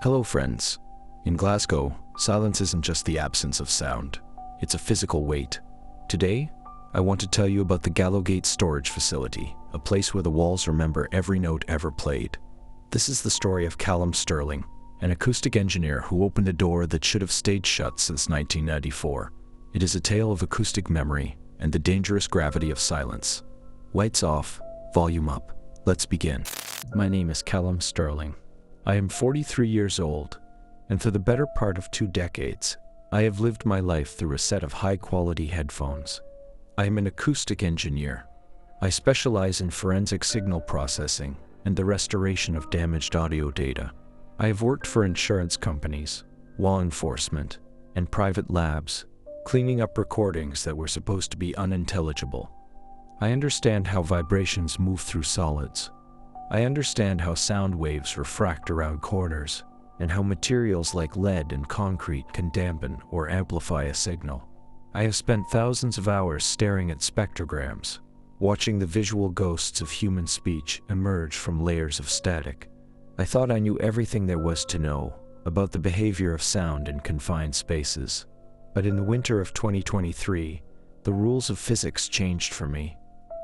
Hello friends. In Glasgow, silence isn't just the absence of sound. It's a physical weight. Today, I want to tell you about the Gallowgate Storage Facility, a place where the walls remember every note ever played. This is the story of Calum Sterling, an acoustic engineer who opened a door that should have stayed shut since 1994. It is a tale of acoustic memory and the dangerous gravity of silence. Lights off, volume up. Let's begin. My name is Calum Sterling. I am 43 years old, and for the better part of 2 decades, I have lived my life through a set of high-quality headphones. I am an acoustic engineer. I specialize in forensic signal processing and the restoration of damaged audio data. I have worked for insurance companies, law enforcement, and private labs, cleaning up recordings that were supposed to be unintelligible. I understand how vibrations move through solids. I understand how sound waves refract around corners, and how materials like lead and concrete can dampen or amplify a signal. I have spent thousands of hours staring at spectrograms, watching the visual ghosts of human speech emerge from layers of static. I thought I knew everything there was to know about the behavior of sound in confined spaces. But in the winter of 2023, the rules of physics changed for me.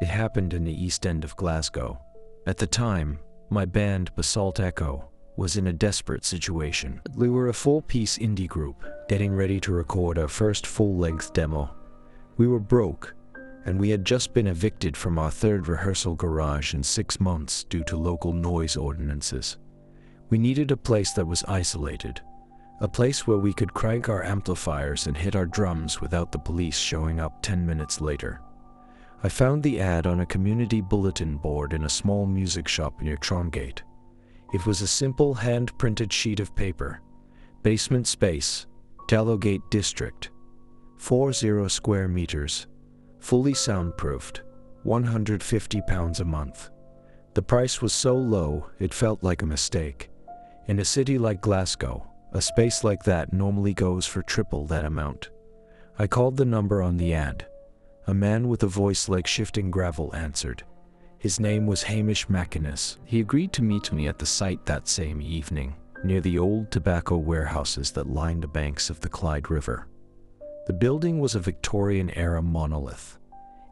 It happened in the East End of Glasgow. At the time, my band Basalt Echo was in a desperate situation. We were a full-piece indie group, getting ready to record our first full-length demo. We were broke, and we had just been evicted from our 3rd rehearsal garage in 6 months due to local noise ordinances. We needed a place that was isolated, a place where we could crank our amplifiers and hit our drums without the police showing up 10 minutes later. I found the ad on a community bulletin board in a small music shop near Gallowgate. It was a simple hand-printed sheet of paper. Basement space, Gallowgate District. 40 square meters. Fully soundproofed. £150 a month. The price was so low, it felt like a mistake. In a city like Glasgow, a space like that normally goes for triple that amount. I called the number on the ad. A man with a voice like shifting gravel answered. His name was Hamish McInnes. He agreed to meet me at the site that same evening, near the old tobacco warehouses that lined the banks of the Clyde River. The building was a Victorian-era monolith.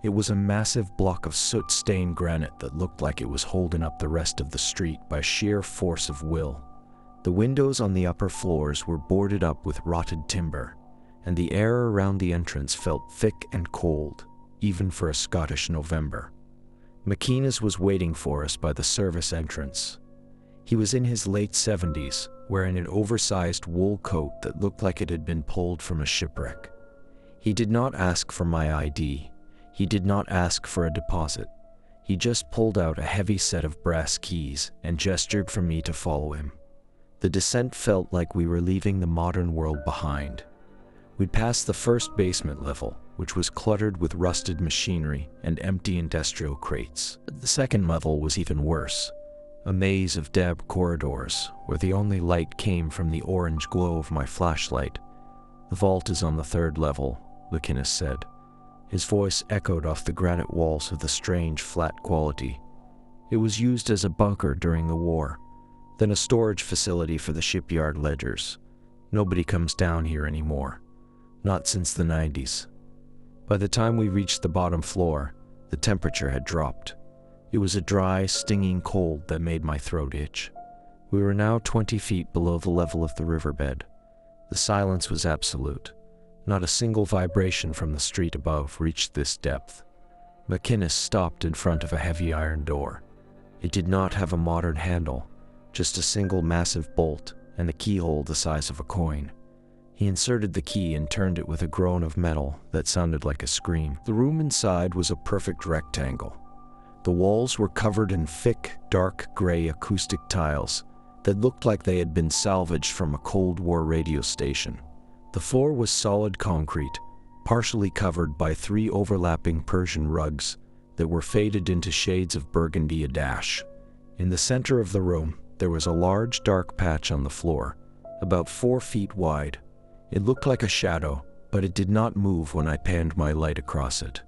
It was a massive block of soot-stained granite that looked like it was holding up the rest of the street by sheer force of will. The windows on the upper floors were boarded up with rotted timber, and the air around the entrance felt thick and cold, even for a Scottish November. McInnes was waiting for us by the service entrance. He was in his late 70s, wearing an oversized wool coat that looked like it had been pulled from a shipwreck. He did not ask for my ID. He did not ask for a deposit. He just pulled out a heavy set of brass keys and gestured for me to follow him. The descent felt like we were leaving the modern world behind. We passed the first basement level, which was cluttered with rusted machinery and empty industrial crates. The second level was even worse, a maze of damp corridors where the only light came from the orange glow of my flashlight. The vault is on the 3rd level, McInnes said. His voice echoed off the granite walls with a strange flat quality. It was used as a bunker during the war, then a storage facility for the shipyard ledgers. Nobody comes down here anymore. Not since the 90s. By the time we reached the bottom floor, the temperature had dropped. It was a dry, stinging cold that made my throat itch. We were now 20 feet below the level of the riverbed. The silence was absolute. Not a single vibration from the street above reached this depth. McInnes stopped in front of a heavy iron door. It did not have a modern handle, just a single massive bolt and a keyhole the size of a coin. He inserted the key and turned it with a groan of metal that sounded like a scream. The room inside was a perfect rectangle. The walls were covered in thick, dark gray acoustic tiles that looked like they had been salvaged from a Cold War radio station. The floor was solid concrete, partially covered by 3 overlapping Persian rugs that were faded into shades of burgundy a dash. In the center of the room, there was a large dark patch on the floor, about 4 feet wide. It looked like a shadow, but it did not move when I panned my light across it.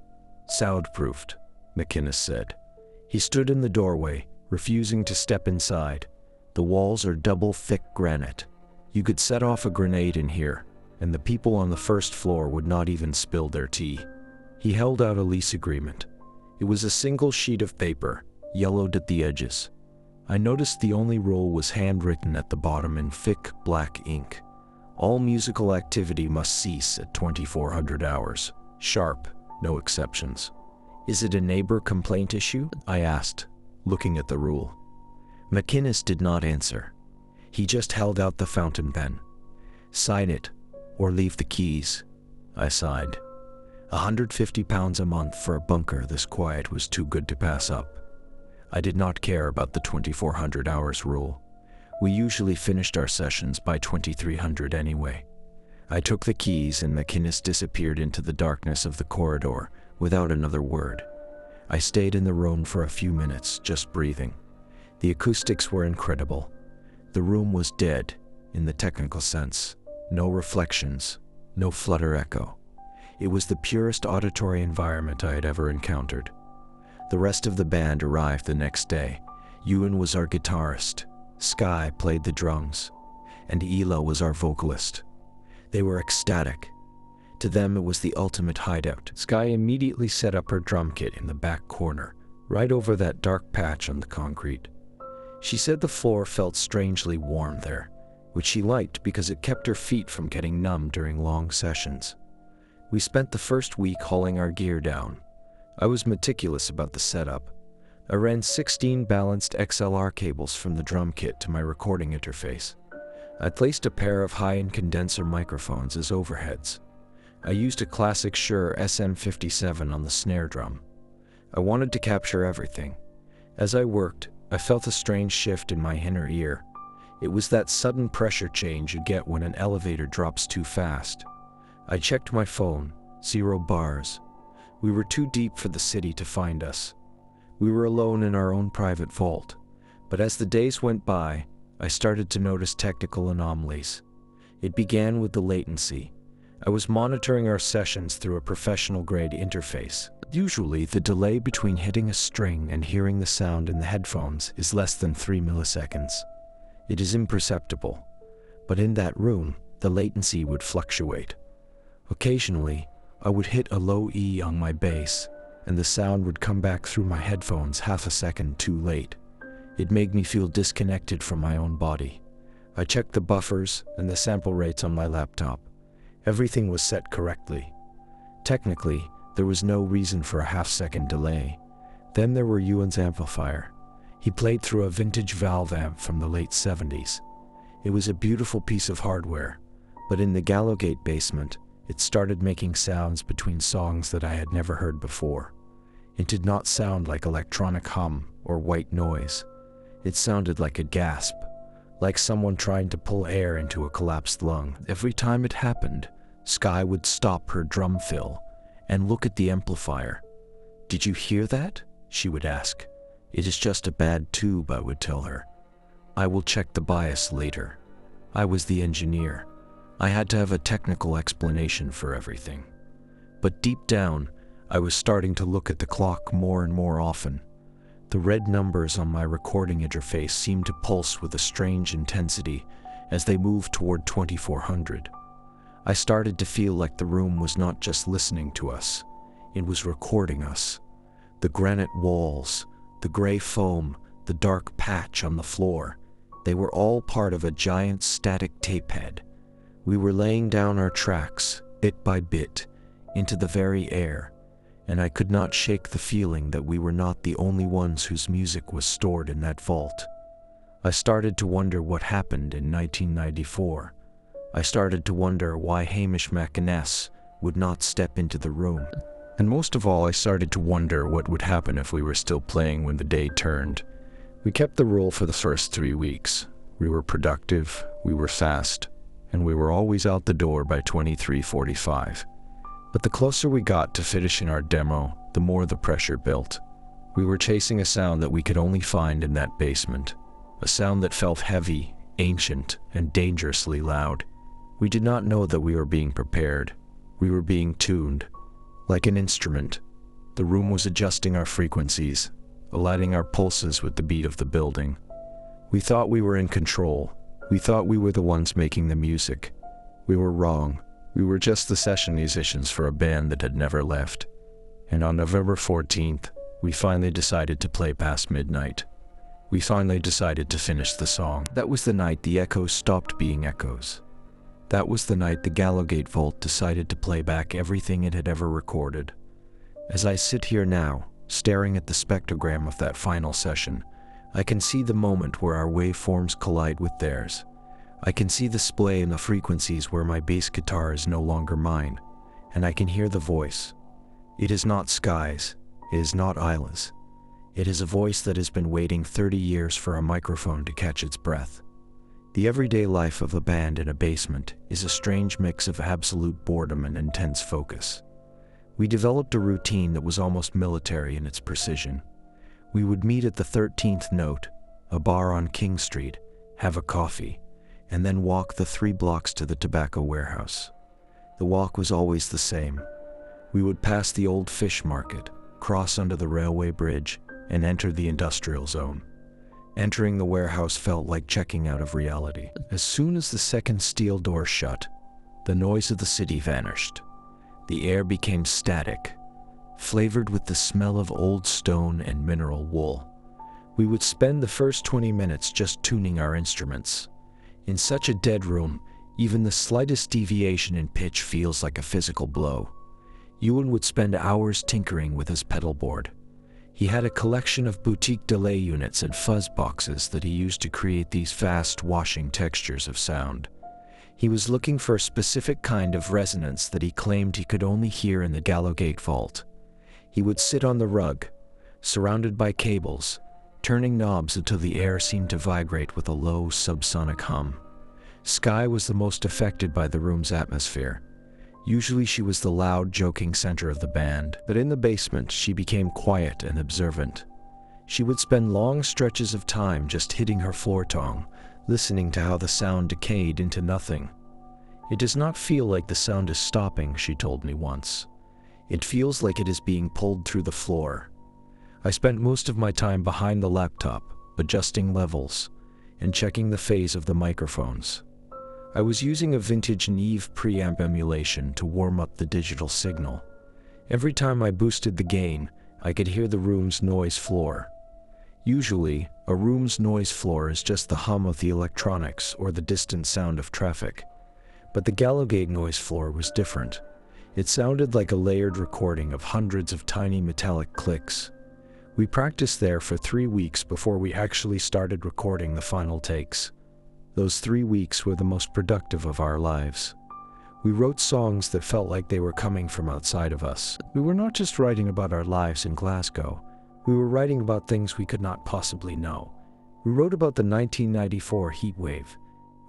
Soundproofed, McInnes said. He stood in the doorway, refusing to step inside. The walls are double thick granite. You could set off a grenade in here, and the people on the first floor would not even spill their tea. He held out a lease agreement. It was a single sheet of paper, yellowed at the edges. I noticed the only rule was handwritten at the bottom in thick black ink. All musical activity must cease at 2400 hours. Sharp, no exceptions. Is it a neighbor complaint issue? I asked, looking at the rule. McInnes did not answer. He just held out the fountain pen. Sign it, or leave the keys. I sighed. £150 a month for a bunker this quiet was too good to pass up. I did not care about the 2400 hours rule. We usually finished our sessions by 2300 anyway. I took the keys and McInnes disappeared into the darkness of the corridor without another word. I stayed in the room for a few minutes, just breathing. The acoustics were incredible. The room was dead, in the technical sense. No reflections, no flutter echo. It was the purest auditory environment I had ever encountered. The rest of the band arrived the next day. Ewan was our guitarist, Sky played the drums, and Ela was our vocalist. They were ecstatic. To them it was the ultimate hideout. Sky immediately set up her drum kit in the back corner, right over that dark patch on the concrete. She said the floor felt strangely warm there, which she liked because it kept her feet from getting numb during long sessions. We spent the first week hauling our gear down. I was meticulous about the setup. I ran 16 balanced XLR cables from the drum kit to my recording interface. I placed a pair of high-end condenser microphones as overheads. I used a classic Shure SM57 on the snare drum. I wanted to capture everything. As I worked, I felt a strange shift in my inner ear. It was that sudden pressure change you get when an elevator drops too fast. I checked my phone, 0 bars. We were too deep for the city to find us. We were alone in our own private vault. But as the days went by, I started to notice technical anomalies. It began with the latency. I was monitoring our sessions through a professional-grade interface. Usually, the delay between hitting a string and hearing the sound in the headphones is less than 3 milliseconds. It is imperceptible. But in that room, the latency would fluctuate. Occasionally, I would hit a low E on my bass, and the sound would come back through my headphones half a second too late. It made me feel disconnected from my own body. I checked the buffers and the sample rates on my laptop. Everything was set correctly. Technically, there was no reason for a half-second delay. Then there were Ewan's amplifier. He played through a vintage valve amp from the late 70s. It was a beautiful piece of hardware, but in the Gallowgate basement, it started making sounds between songs that I had never heard before. It did not sound like electronic hum or white noise. It sounded like a gasp, like someone trying to pull air into a collapsed lung. Every time it happened, Sky would stop her drum fill and look at the amplifier. "Did you hear that?" she would ask. "It is just a bad tube," I would tell her. "I will check the bias later." I was the engineer. I had to have a technical explanation for everything. But deep down, I was starting to look at the clock more and more often. The red numbers on my recording interface seemed to pulse with a strange intensity as they moved toward 2400. I started to feel like the room was not just listening to us, it was recording us. The granite walls, the gray foam, the dark patch on the floor, they were all part of a giant static tape head. We were laying down our tracks, bit by bit, into the very air, and I could not shake the feeling that we were not the only ones whose music was stored in that vault. I started to wonder what happened in 1994. I started to wonder why Hamish McInnes would not step into the room. And most of all, I started to wonder what would happen if we were still playing when the day turned. We kept the rule for the first 3 weeks. We were productive, we were fast, and we were always out the door by 23:45. But the closer we got to finishing our demo, the more the pressure built. We were chasing a sound that we could only find in that basement, a sound that felt heavy, ancient, and dangerously loud. We did not know that we were being prepared. We were being tuned. Like an instrument, the room was adjusting our frequencies, aligning our pulses with the beat of the building. We thought we were in control. We thought we were the ones making the music. We were wrong. We were just the session musicians for a band that had never left. And on November 14th, we finally decided to play past midnight. We finally decided to finish the song. That was the night the echoes stopped being echoes. That was the night the Gallowgate Vault decided to play back everything it had ever recorded. As I sit here now, staring at the spectrogram of that final session, I can see the moment where our waveforms collide with theirs. I can see the splay in the frequencies where my bass guitar is no longer mine, and I can hear the voice. It is not Sky's, it is not Isla's. It is a voice that has been waiting 30 years for a microphone to catch its breath. The everyday life of a band in a basement is a strange mix of absolute boredom and intense focus. We developed a routine that was almost military in its precision. We would meet at the 13th note, a bar on King Street, have a coffee, and then walk the 3 blocks to the tobacco warehouse. The walk was always the same. We would pass the old fish market, cross under the railway bridge, and enter the industrial zone. Entering the warehouse felt like checking out of reality. As soon as the second steel door shut, the noise of the city vanished. The air became static, flavored with the smell of old stone and mineral wool. We would spend the first 20 minutes just tuning our instruments. In such a dead room, even the slightest deviation in pitch feels like a physical blow. Ewan would spend hours tinkering with his pedal board. He had a collection of boutique delay units and fuzz boxes that he used to create these fast washing textures of sound. He was looking for a specific kind of resonance that he claimed he could only hear in the Gallowgate Vault. He would sit on the rug, surrounded by cables, turning knobs until the air seemed to vibrate with a low subsonic hum. Sky was the most affected by the room's atmosphere. Usually she was the loud, joking center of the band, but in the basement she became quiet and observant. She would spend long stretches of time just hitting her floor tongue, listening to how the sound decayed into nothing. "It does not feel like the sound is stopping," she told me once. "It feels like it is being pulled through the floor." I spent most of my time behind the laptop, adjusting levels, and checking the phase of the microphones. I was using a vintage Neve preamp emulation to warm up the digital signal. Every time I boosted the gain, I could hear the room's noise floor. Usually, a room's noise floor is just the hum of the electronics or the distant sound of traffic. But the Gallowgate noise floor was different. It sounded like a layered recording of hundreds of tiny metallic clicks. We practiced there for 3 weeks before we actually started recording the final takes. Those 3 weeks were the most productive of our lives. We wrote songs that felt like they were coming from outside of us. We were not just writing about our lives in Glasgow. We were writing about things we could not possibly know. We wrote about the 1994 heat wave.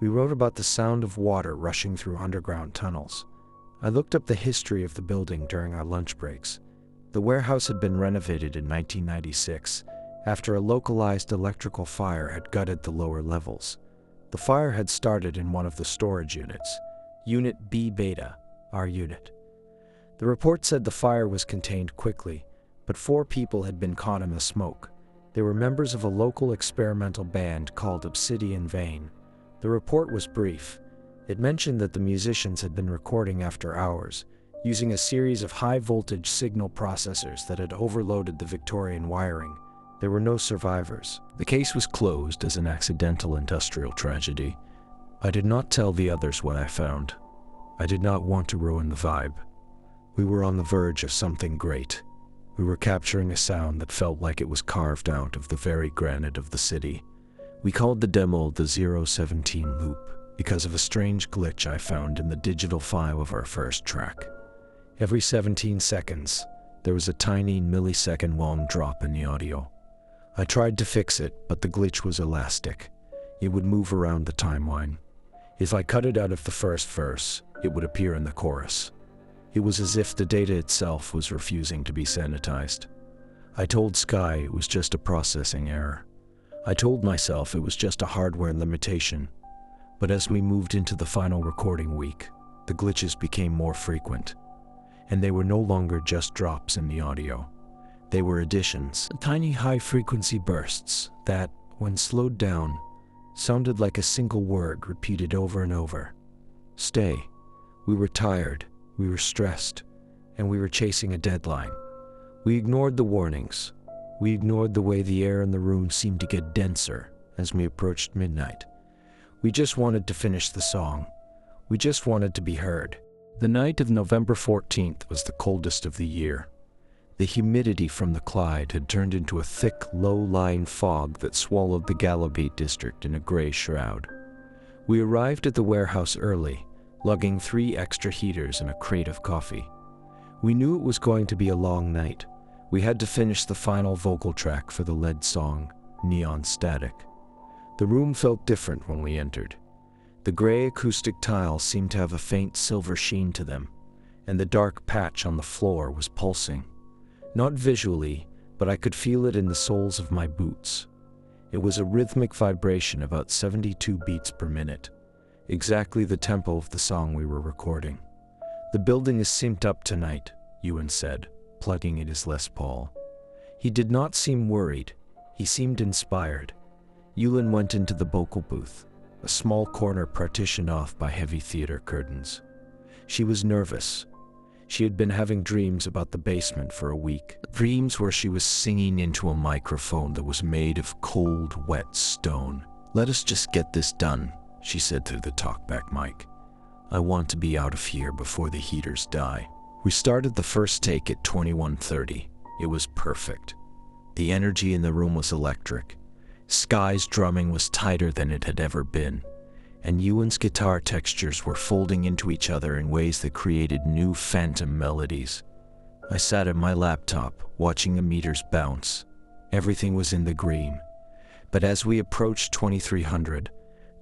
We wrote about the sound of water rushing through underground tunnels. I looked up the history of the building during our lunch breaks. The warehouse had been renovated in 1996 after a localized electrical fire had gutted the lower levels. The fire had started in one of the storage units, Unit B Beta, our unit. The report said the fire was contained quickly, but 4 people had been caught in the smoke. They were members of a local experimental band called Obsidian Vein. The report was brief. It mentioned that the musicians had been recording after hours, using a series of high-voltage signal processors that had overloaded the Victorian wiring. There were no survivors. The case was closed as an accidental industrial tragedy. I did not tell the others what I found. I did not want to ruin the vibe. We were on the verge of something great. We were capturing a sound that felt like it was carved out of the very granite of the city. We called the demo the 017 loop because of a strange glitch I found in the digital file of our first track. Every 17 seconds, there was a tiny millisecond-long drop in the audio. I tried to fix it, but the glitch was elastic. It would move around the timeline. If I cut it out of the first verse, it would appear in the chorus. It was as if the data itself was refusing to be sanitized. I told Sky it was just a processing error. I told myself it was just a hardware limitation. But as we moved into the final recording week, the glitches became more frequent. And they were no longer just drops in the audio. They were additions, tiny high-frequency bursts that, when slowed down, sounded like a single word repeated over and over. Stay. We were tired, we were stressed, and we were chasing a deadline. We ignored the warnings. We ignored the way the air in the room seemed to get denser as we approached midnight. We just wanted to finish the song. We just wanted to be heard. The night of November 14th was the coldest of the year. The humidity from the Clyde had turned into a thick, low-lying fog that swallowed the Gallowgate district in a gray shroud. We arrived at the warehouse early, lugging 3 extra heaters and a crate of coffee. We knew it was going to be a long night. We had to finish the final vocal track for the lead song, Neon Static. The room felt different when we entered. The gray acoustic tiles seemed to have a faint silver sheen to them, and the dark patch on the floor was pulsing. Not visually, but I could feel it in the soles of my boots. It was a rhythmic vibration about 72 beats per minute, exactly the tempo of the song we were recording. The building is synced up tonight, Ewan said, plugging at his Les Paul. He did not seem worried. He seemed inspired. Ewan went into the vocal booth, a small corner partitioned off by heavy theater curtains. She was nervous. She had been having dreams about the basement for a week. Dreams where she was singing into a microphone that was made of cold, wet stone. "Let us just get this done," she said through the talkback mic. "I want to be out of here before the heaters die." We started the first take at 21:30. It was perfect. The energy in the room was electric. Sky's drumming was tighter than it had ever been, and Ewan's guitar textures were folding into each other in ways that created new phantom melodies. I sat at my laptop, watching the meters bounce. Everything was in the green. But as we approached 2300,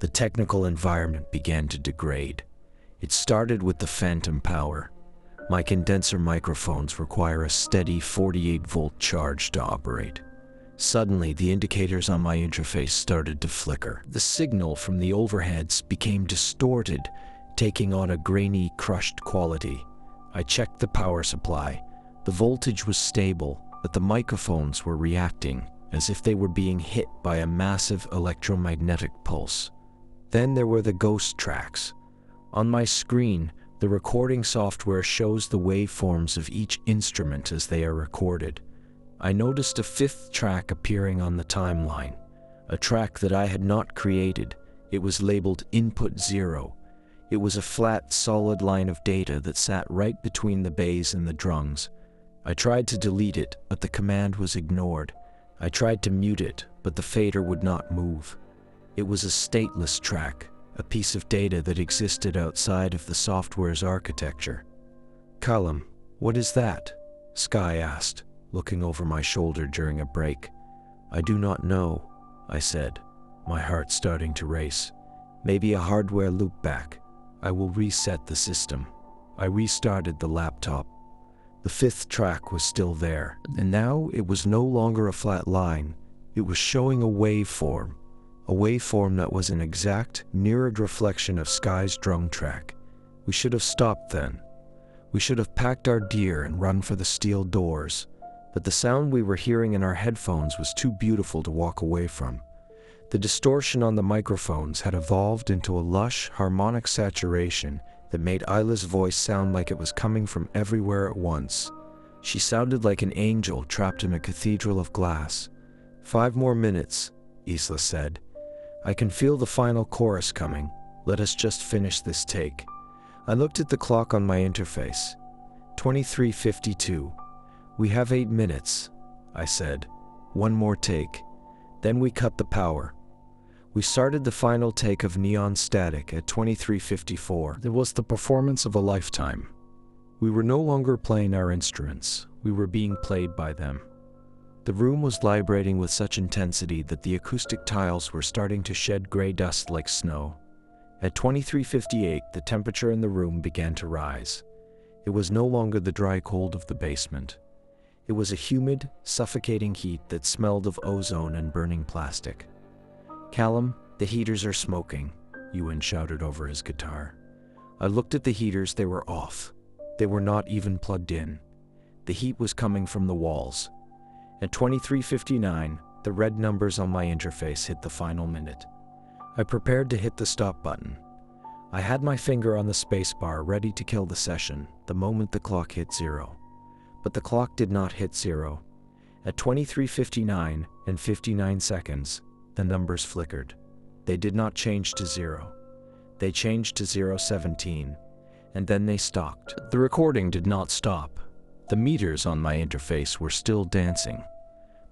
the technical environment began to degrade. It started with the phantom power. My condenser microphones require a steady 48-volt charge to operate. Suddenly, the indicators on my interface started to flicker. The signal from the overheads became distorted, taking on a grainy, crushed quality. I checked the power supply. The voltage was stable, but the microphones were reacting, as if they were being hit by a massive electromagnetic pulse. Then there were the ghost tracks. On my screen, the recording software shows the waveforms of each instrument as they are recorded. I noticed a 5th track appearing on the timeline, a track that I had not created. It was labeled Input 0. It was a flat, solid line of data that sat right between the bass and the drums. I tried to delete it, but the command was ignored. I tried to mute it, but the fader would not move. It was a stateless track, a piece of data that existed outside of the software's architecture. "Calum, what is that?" Sky asked, looking over my shoulder during a break. "I do not know," I said, my heart starting to race. "Maybe a hardware loopback. I will reset the system." I restarted the laptop. The 5th track was still there, and now it was no longer a flat line. It was showing a waveform that was an exact, mirrored reflection of Sky's drum track. We should have stopped then. We should have packed our gear and run for the steel doors. But the sound we were hearing in our headphones was too beautiful to walk away from. The distortion on the microphones had evolved into a lush, harmonic saturation that made Isla's voice sound like it was coming from everywhere at once. She sounded like an angel trapped in a cathedral of glass. 5 more minutes, Isla said. "I can feel the final chorus coming. Let us just finish this take." I looked at the clock on my interface. 23:52. "We have 8 minutes, I said. "One more take." Then we cut the power. We started the final take of Neon Static at 23:54. It was the performance of a lifetime. We were no longer playing our instruments. We were being played by them. The room was vibrating with such intensity that the acoustic tiles were starting to shed gray dust like snow. At 23:58, the temperature in the room began to rise. It was no longer the dry cold of the basement. It was a humid, suffocating heat that smelled of ozone and burning plastic. "Calum, the heaters are smoking," Ewan shouted over his guitar. I looked at the heaters. They were off. They were not even plugged in. The heat was coming from the walls. At 23:59, the red numbers on my interface hit the final minute. I prepared to hit the stop button. I had my finger on the spacebar ready to kill the session the moment the clock hit 0. But the clock did not hit 0. At 23:59 and 59 seconds, the numbers flickered. They did not change to 0. They changed to 0:17, and then they stopped. The recording did not stop. The meters on my interface were still dancing,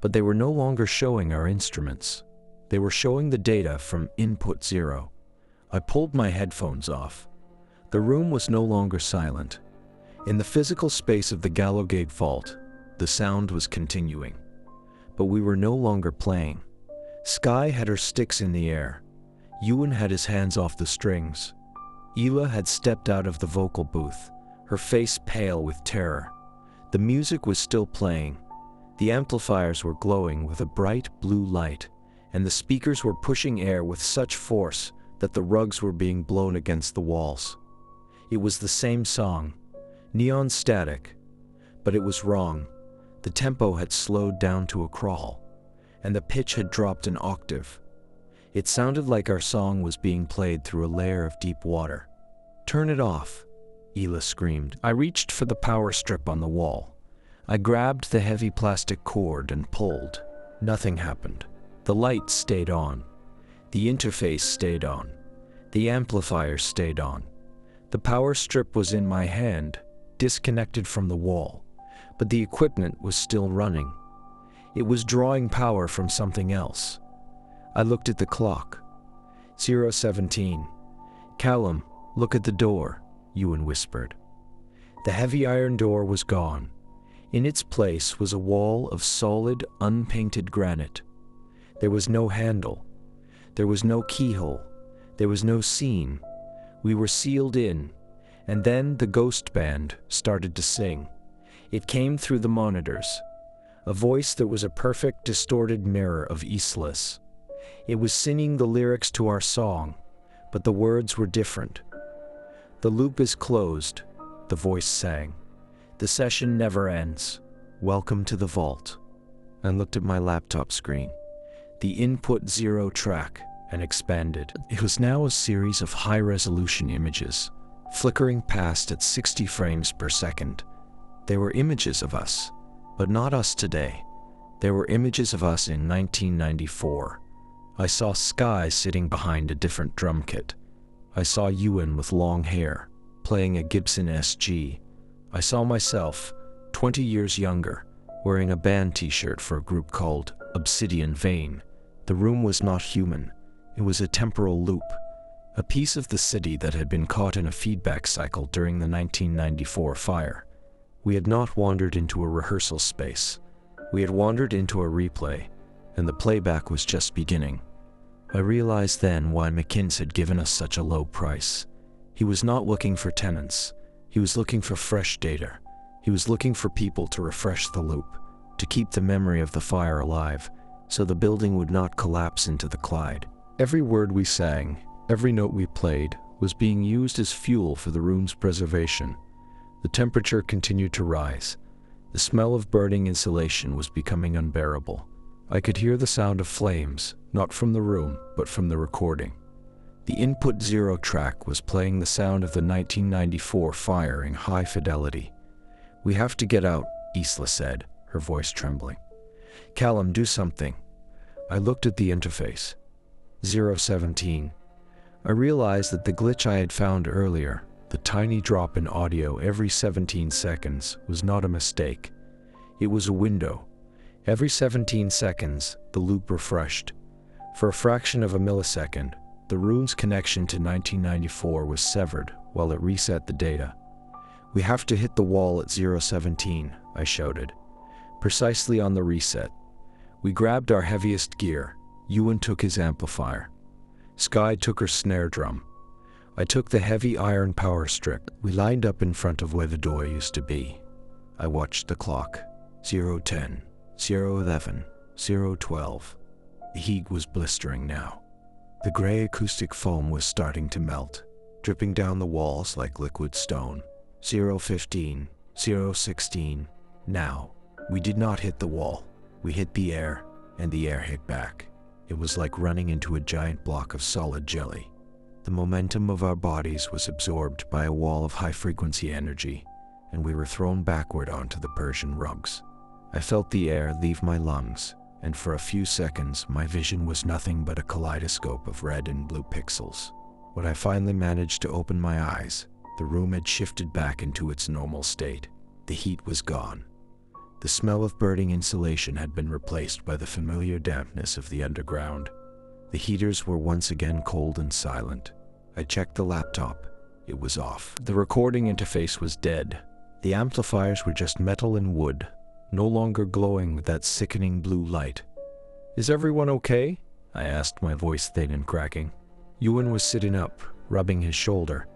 but they were no longer showing our instruments. They were showing the data from input 0. I pulled my headphones off. The room was no longer silent. In the physical space of the Gallowgate vault, the sound was continuing. But we were no longer playing. Skye had her sticks in the air. Ewan had his hands off the strings. Ela had stepped out of the vocal booth, her face pale with terror. The music was still playing. The amplifiers were glowing with a bright blue light, and the speakers were pushing air with such force that the rugs were being blown against the walls. It was the same song, neon static, but it was wrong. The tempo had slowed down to a crawl, and the pitch had dropped an octave. It sounded like our song was being played through a layer of deep water. "Turn it off," Ela screamed. I reached for the power strip on the wall. I grabbed the heavy plastic cord and pulled. Nothing happened. The light stayed on. The interface stayed on. The amplifier stayed on. The power strip was in my hand, disconnected from the wall, but the equipment was still running. It was drawing power from something else. I looked at the clock. 0:17. "Calum, look at the door," Ewan whispered. The heavy iron door was gone. In its place was a wall of solid, unpainted granite. There was no handle. There was no keyhole. There was no scene. We were sealed in, and then the ghost band started to sing. It came through the monitors, a voice that was a perfect distorted mirror of Islas. It was singing the lyrics to our song, but the words were different. "The loop is closed," the voice sang. "The session never ends. Welcome to the vault." I looked at my laptop screen. The input 0 track and expanded. It was now a series of high-resolution images, flickering past at 60 frames per second. They were images of us, but not us today. They were images of us in 1994. I saw Skye sitting behind a different drum kit. I saw Ewan with long hair, playing a Gibson SG. I saw myself, 20 years younger, wearing a band t-shirt for a group called Obsidian Vein. The room was not human. It was a temporal loop, a piece of the city that had been caught in a feedback cycle during the 1994 fire. We had not wandered into a rehearsal space. We had wandered into a replay, and the playback was just beginning. I realized then why McKinn's had given us such a low price. He was not looking for tenants. He was looking for fresh data. He was looking for people to refresh the loop, to keep the memory of the fire alive, so the building would not collapse into the Clyde. Every word we sang, every note we played, was being used as fuel for the room's preservation. The temperature continued to rise. The smell of burning insulation was becoming unbearable. I could hear the sound of flames, not from the room, but from the recording. The input 0 track was playing the sound of the 1994 fire in high fidelity. "We have to get out," Isla said, her voice trembling. "Calum, do something." I looked at the interface. 0:17. I realized that the glitch I had found earlier, the tiny drop in audio every 17 seconds, was not a mistake. It was a window. Every 17 seconds, the loop refreshed. For a fraction of a millisecond, the room's connection to 1994 was severed while it reset the data. "We have to hit the wall at 0:17, I shouted. Precisely on the reset. We grabbed our heaviest gear. Ewan took his amplifier. Skye took her snare drum. I took the heavy iron power strip. We lined up in front of where the door used to be. I watched the clock. 0:10, 0:11, 0:12. The heat was blistering now. The gray acoustic foam was starting to melt, dripping down the walls like liquid stone. 0:15, 0:16. Now, we did not hit the wall. We hit the air, and the air hit back. It was like running into a giant block of solid jelly. The momentum of our bodies was absorbed by a wall of high-frequency energy, and we were thrown backward onto the Persian rugs. I felt the air leave my lungs, and for a few seconds my vision was nothing but a kaleidoscope of red and blue pixels. When I finally managed to open my eyes, the room had shifted back into its normal state. The heat was gone. The smell of burning insulation had been replaced by the familiar dampness of the underground. The heaters were once again cold and silent. I checked the laptop. It was off. The recording interface was dead. The amplifiers were just metal and wood, no longer glowing with that sickening blue light. "Is everyone okay?" I asked, my voice thin and cracking. Ewan was sitting up, rubbing his shoulder.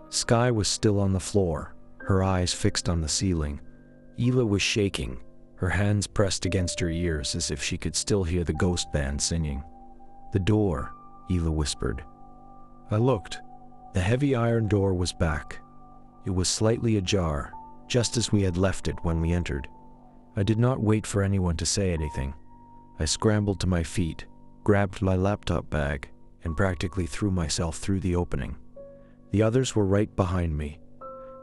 Skye was still on the floor, her eyes fixed on the ceiling. Ela was shaking, her hands pressed against her ears as if she could still hear the ghost band singing. "The door," Ela whispered. I looked. The heavy iron door was back. It was slightly ajar, just as we had left it when we entered. I did not wait for anyone to say anything. I scrambled to my feet, grabbed my laptop bag, and practically threw myself through the opening. The others were right behind me.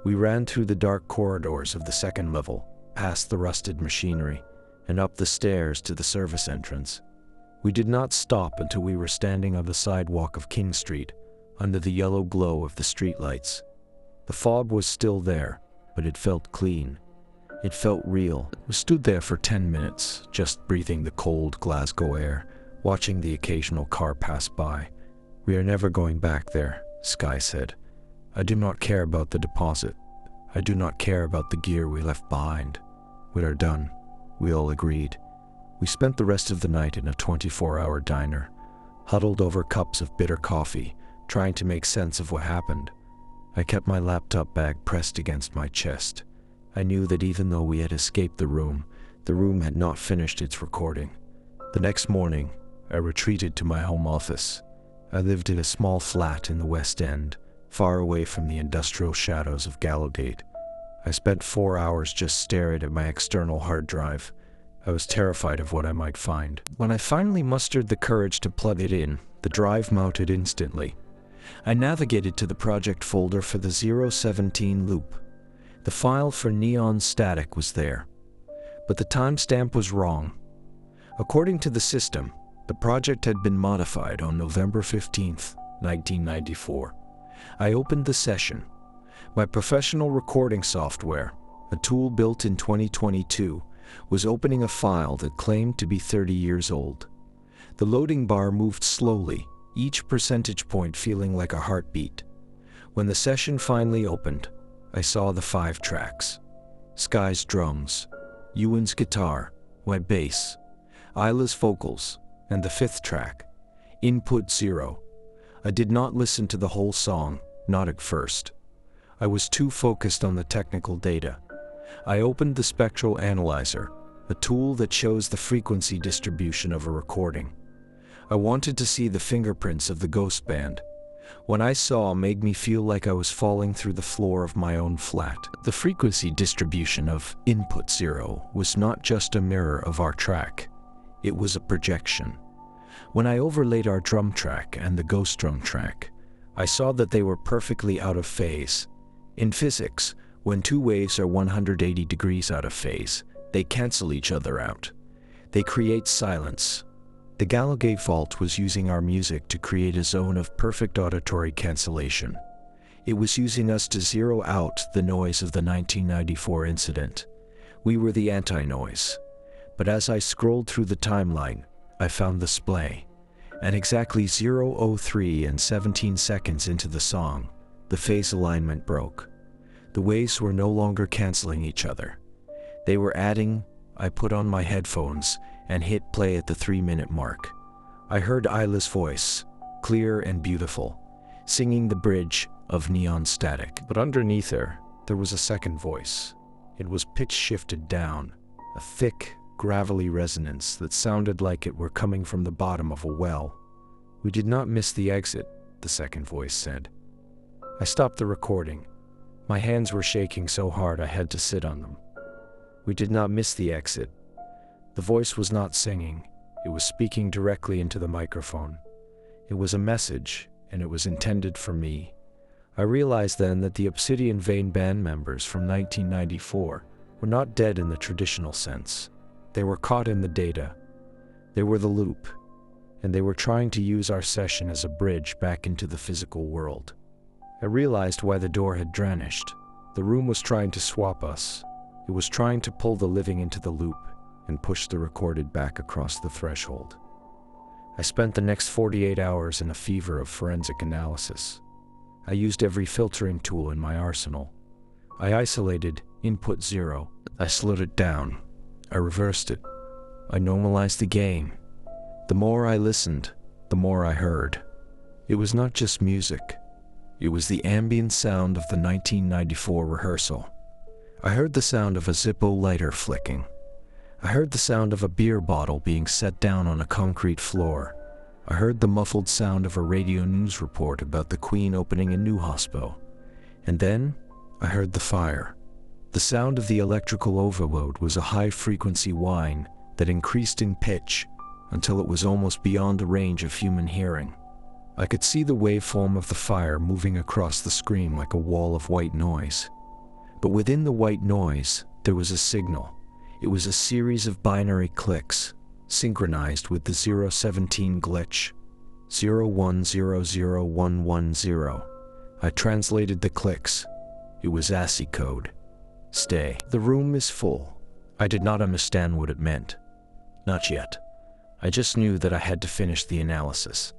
We ran through the dark corridors of the second level, past the rusted machinery, and up the stairs to the service entrance. We did not stop until we were standing on the sidewalk of King Street, under the yellow glow of the streetlights. The fog was still there, but it felt clean. It felt real. We stood there for 10 minutes, just breathing the cold Glasgow air, watching the occasional car pass by. "We are never going back there," Skye said. "I do not care about the deposit. I do not care about the gear we left behind. We are done," we all agreed. We spent the rest of the night in a 24-hour diner, huddled over cups of bitter coffee, trying to make sense of what happened. I kept my laptop bag pressed against my chest. I knew that even though we had escaped the room had not finished its recording. The next morning, I retreated to my home office. I lived in a small flat in the West End, far away from the industrial shadows of Gallowgate. I spent 4 hours just staring at my external hard drive. I was terrified of what I might find. When I finally mustered the courage to plug it in, the drive mounted instantly. I navigated to the project folder for the 017 loop. The file for Neon Static was there, but the timestamp was wrong. According to the system, the project had been modified on November 15th, 1994. I opened the session. My professional recording software, a tool built in 2022, was opening a file that claimed to be 30 years old. The loading bar moved slowly, each percentage point feeling like a heartbeat. When the session finally opened, I saw the 5 tracks. Skye's drums, Ewan's guitar, my bass, Isla's vocals, and the 5th track, Input 0. I did not listen to the whole song, not at first. I was too focused on the technical data. I opened the spectral analyzer, a tool that shows the frequency distribution of a recording. I wanted to see the fingerprints of the ghost band. What I saw made me feel like I was falling through the floor of my own flat. The frequency distribution of Input 0 was not just a mirror of our track. It was a projection. When I overlaid our drum track and the ghost drum track, I saw that they were perfectly out of phase. In physics, when 2 waves are 180 degrees out of phase, they cancel each other out. They create silence. The Gallowgate Vault was using our music to create a zone of perfect auditory cancellation. It was using us to zero out the noise of the 1994 incident. We were the anti-noise. But as I scrolled through the timeline, I found the splay. And exactly 0:03 and 17 seconds into the song, the phase alignment broke. The waves were no longer canceling each other. They were adding. I put on my headphones and hit play at the 3-minute mark. I heard Isla's voice, clear and beautiful, singing the bridge of Neon Static. But underneath her, there was a second voice. It was pitch shifted down, a thick, gravelly resonance that sounded like it were coming from the bottom of a well. "We did not miss the exit," the second voice said. I stopped the recording. My hands were shaking so hard I had to sit on them. "We did not miss the exit." The voice was not singing. It was speaking directly into the microphone. It was a message, and it was intended for me. I realized then that the Obsidian Vein band members from 1994 were not dead in the traditional sense. They were caught in the data. They were the loop, and they were trying to use our session as a bridge back into the physical world. I realized why the door had vanished. The room was trying to swap us. It was trying to pull the living into the loop and push the recorded back across the threshold. I spent the next 48 hours in a fever of forensic analysis. I used every filtering tool in my arsenal. I isolated input 0. I slowed it down. I reversed it. I normalized the gain. The more I listened, the more I heard. It was not just music. It was the ambient sound of the 1994 rehearsal. I heard the sound of a Zippo lighter flicking. I heard the sound of a beer bottle being set down on a concrete floor. I heard the muffled sound of a radio news report about the Queen opening a new hospital. And then, I heard the fire. The sound of the electrical overload was a high-frequency whine that increased in pitch until it was almost beyond the range of human hearing. I could see the waveform of the fire moving across the screen like a wall of white noise. But within the white noise, there was a signal. It was a series of binary clicks, synchronized with the 017 glitch, 0100110. I translated the clicks. It was ASCII code. Stay. The room is full. I did not understand what it meant. Not yet. I just knew that I had to finish the analysis.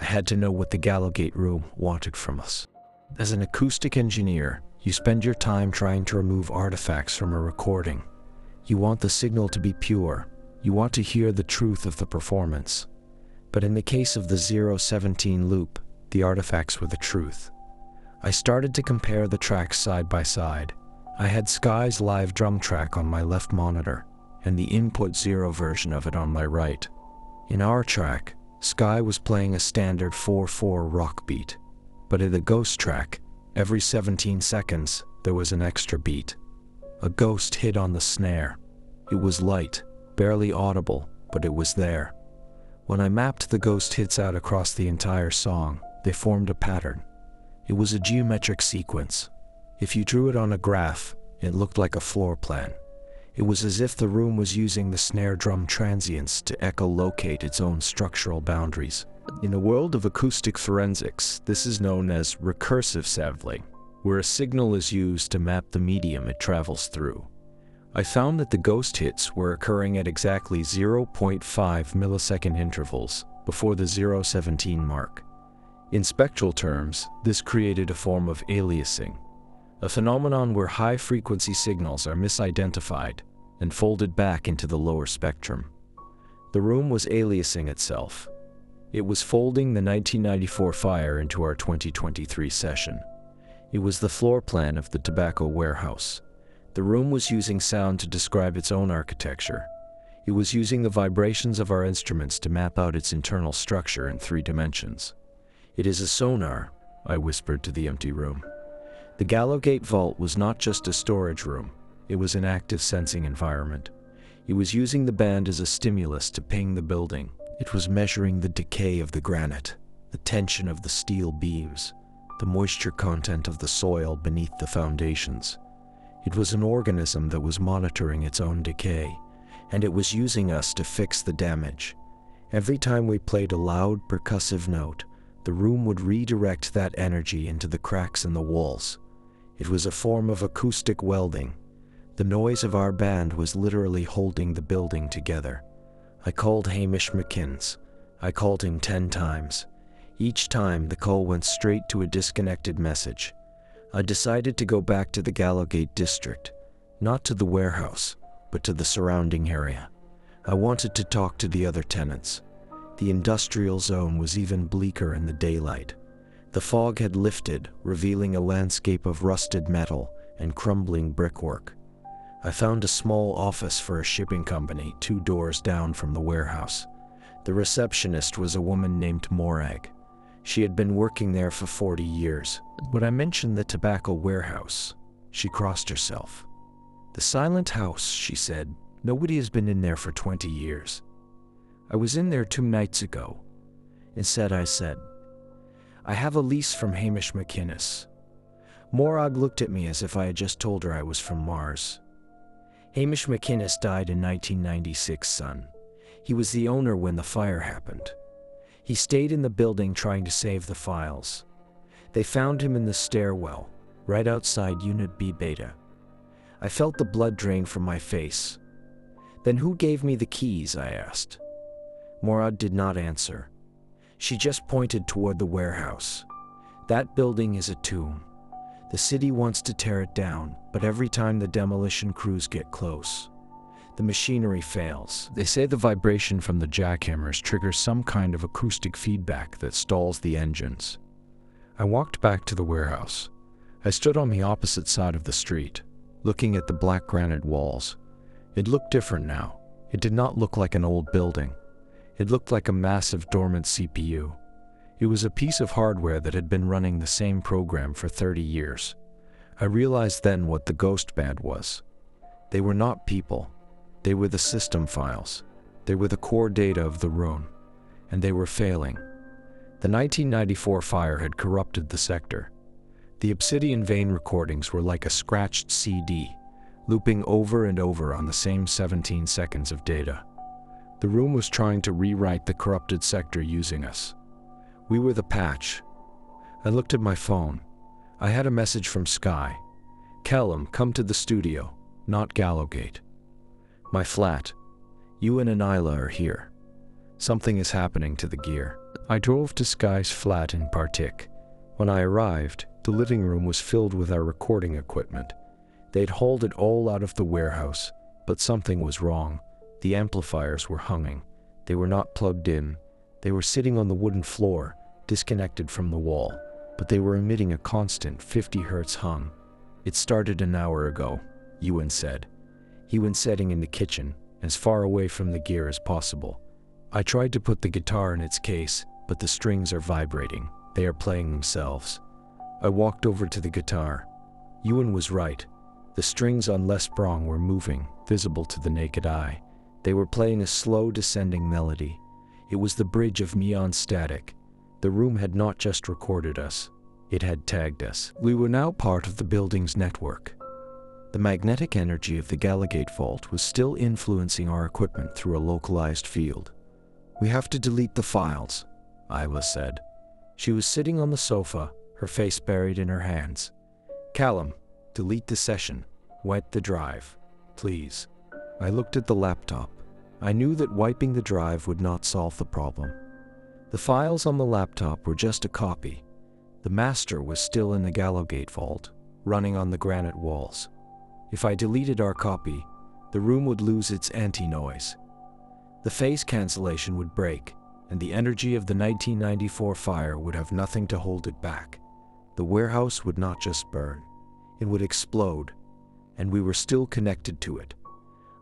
I had to know what the Gallowgate room wanted from us. As an acoustic engineer, you spend your time trying to remove artifacts from a recording. You want the signal to be pure. You want to hear the truth of the performance. But in the case of the 017 loop, the artifacts were the truth. I started to compare the tracks side by side. I had Sky's live drum track on my left monitor, and the input 0 version of it on my right. In our track, Sky was playing a standard 4/4 rock beat, but in the ghost track, every 17 seconds, there was an extra beat. A ghost hit on the snare. It was light, barely audible, but it was there. When I mapped the ghost hits out across the entire song, they formed a pattern. It was a geometric sequence. If you drew it on a graph, it looked like a floor plan. It was as if the room was using the snare drum transients to echolocate its own structural boundaries. In the world of acoustic forensics, this is known as recursive sampling, where a signal is used to map the medium it travels through. I found that the ghost hits were occurring at exactly 0.5 millisecond intervals before the 017 mark. In spectral terms, this created a form of aliasing, a phenomenon where high-frequency signals are misidentified and folded back into the lower spectrum. The room was aliasing itself. It was folding the 1994 fire into our 2023 session. It was the floor plan of the tobacco warehouse. The room was using sound to describe its own architecture. It was using the vibrations of our instruments to map out its internal structure in 3 dimensions. "It is a sonar," I whispered to the empty room. The Gallowgate vault was not just a storage room, it was an active sensing environment. It was using the band as a stimulus to ping the building. It was measuring the decay of the granite, the tension of the steel beams, the moisture content of the soil beneath the foundations. It was an organism that was monitoring its own decay, and it was using us to fix the damage. Every time we played a loud, percussive note, the room would redirect that energy into the cracks in the walls. It was a form of acoustic welding. The noise of our band was literally holding the building together. I called Hamish McKinns. I called him 10 times. Each time, the call went straight to a disconnected message. I decided to go back to the Gallowgate district, not to the warehouse, but to the surrounding area. I wanted to talk to the other tenants. The industrial zone was even bleaker in the daylight. The fog had lifted, revealing a landscape of rusted metal and crumbling brickwork. I found a small office for a shipping company 2 doors down from the warehouse. The receptionist was a woman named Morag. She had been working there for 40 years. When I mentioned the tobacco warehouse, she crossed herself. "The silent house," she said. "Nobody has been in there for 20 years. I was in there 2 nights ago. Instead, I said, I have a lease from Hamish McInnes. Morag looked at me as if I had just told her I was from Mars. Hamish McInnes died in 1996, son. He was the owner when the fire happened. He stayed in the building trying to save the files. They found him in the stairwell, right outside Unit B Beta. I felt the blood drain from my face. Then who gave me the keys? I asked. Morad did not answer. She just pointed toward the warehouse. That building is a tomb. The city wants to tear it down, but every time the demolition crews get close, the machinery fails. They say the vibration from the jackhammers triggers some kind of acoustic feedback that stalls the engines. I walked back to the warehouse. I stood on the opposite side of the street, looking at the black granite walls. It looked different now. It did not look like an old building. It looked like a massive dormant CPU. It was a piece of hardware that had been running the same program for 30 years. I realized then what the ghost band was. They were not people. They were the system files. They were the core data of the room. And they were failing. The 1994 fire had corrupted the sector. The obsidian vein recordings were like a scratched CD, looping over and over on the same 17 seconds of data. The room was trying to rewrite the corrupted sector using us. We were the patch. I looked at my phone. I had a message from Sky. Calum, come to the studio, not Gallowgate. My flat. Ewan and Isla are here. Something is happening to the gear. I drove to Sky's flat in Partick. When I arrived, the living room was filled with our recording equipment. They'd hauled it all out of the warehouse, but something was wrong. The amplifiers were hanging. They were not plugged in. They were sitting on the wooden floor, disconnected from the wall, but they were emitting a constant 50 Hz hum. It started an hour ago, Ewan said. He went setting in the kitchen, as far away from the gear as possible. I tried to put the guitar in its case, but the strings are vibrating. They are playing themselves. I walked over to the guitar. Ewan was right. The strings on Les Brong were moving, visible to the naked eye. They were playing a slow descending melody. It was the bridge of neon static. The room had not just recorded us. It had tagged us. We were now part of the building's network. The magnetic energy of the Gallowgate vault was still influencing our equipment through a localized field. We have to delete the files, Isla said. She was sitting on the sofa, her face buried in her hands. Calum, delete the session. Wipe the drive, please. I looked at the laptop. I knew that wiping the drive would not solve the problem. The files on the laptop were just a copy. The master was still in the Gallowgate vault, running on the granite walls. If I deleted our copy, the room would lose its anti-noise. The phase cancellation would break, and the energy of the 1994 fire would have nothing to hold it back. The warehouse would not just burn, it would explode, and we were still connected to it.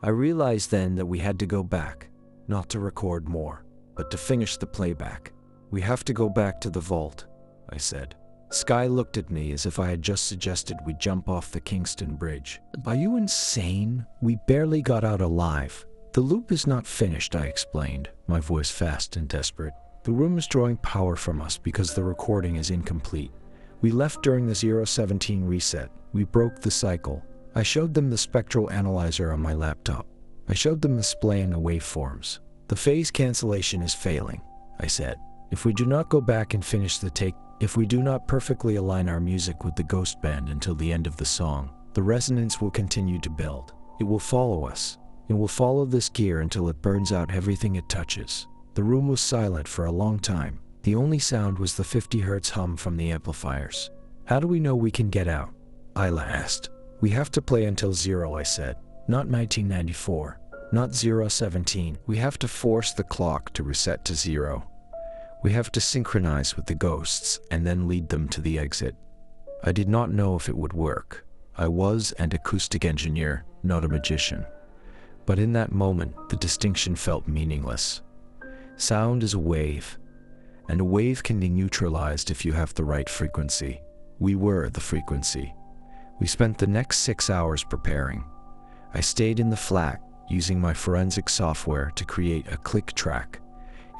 I realized then that we had to go back, not to record more, but to finish the playback. We have to go back to the vault, I said. Sky looked at me as if I had just suggested we jump off the Kingston Bridge. Are you insane? We barely got out alive. The loop is not finished, I explained, my voice fast and desperate. The room is drawing power from us because the recording is incomplete. We left during the 017 reset. We broke the cycle. I showed them the spectral analyzer on my laptop. I showed them displaying the waveforms. The phase cancellation is failing, I said. If we do not go back and finish the take, if we do not perfectly align our music with the ghost band until the end of the song, the resonance will continue to build. It will follow us. It will follow this gear until it burns out everything it touches. The room was silent for a long time. The only sound was the 50 Hz hum from the amplifiers. How do we know we can get out? Isla asked. We have to play until 0, I said. Not 1994. Not 017. We have to force the clock to reset to 0. We have to synchronize with the ghosts and then lead them to the exit. I did not know if it would work. I was an acoustic engineer, not a magician. But in that moment, the distinction felt meaningless. Sound is a wave, and a wave can be neutralized if you have the right frequency. We were the frequency. We spent the next 6 hours preparing. I stayed in the flat, using my forensic software to create a click track.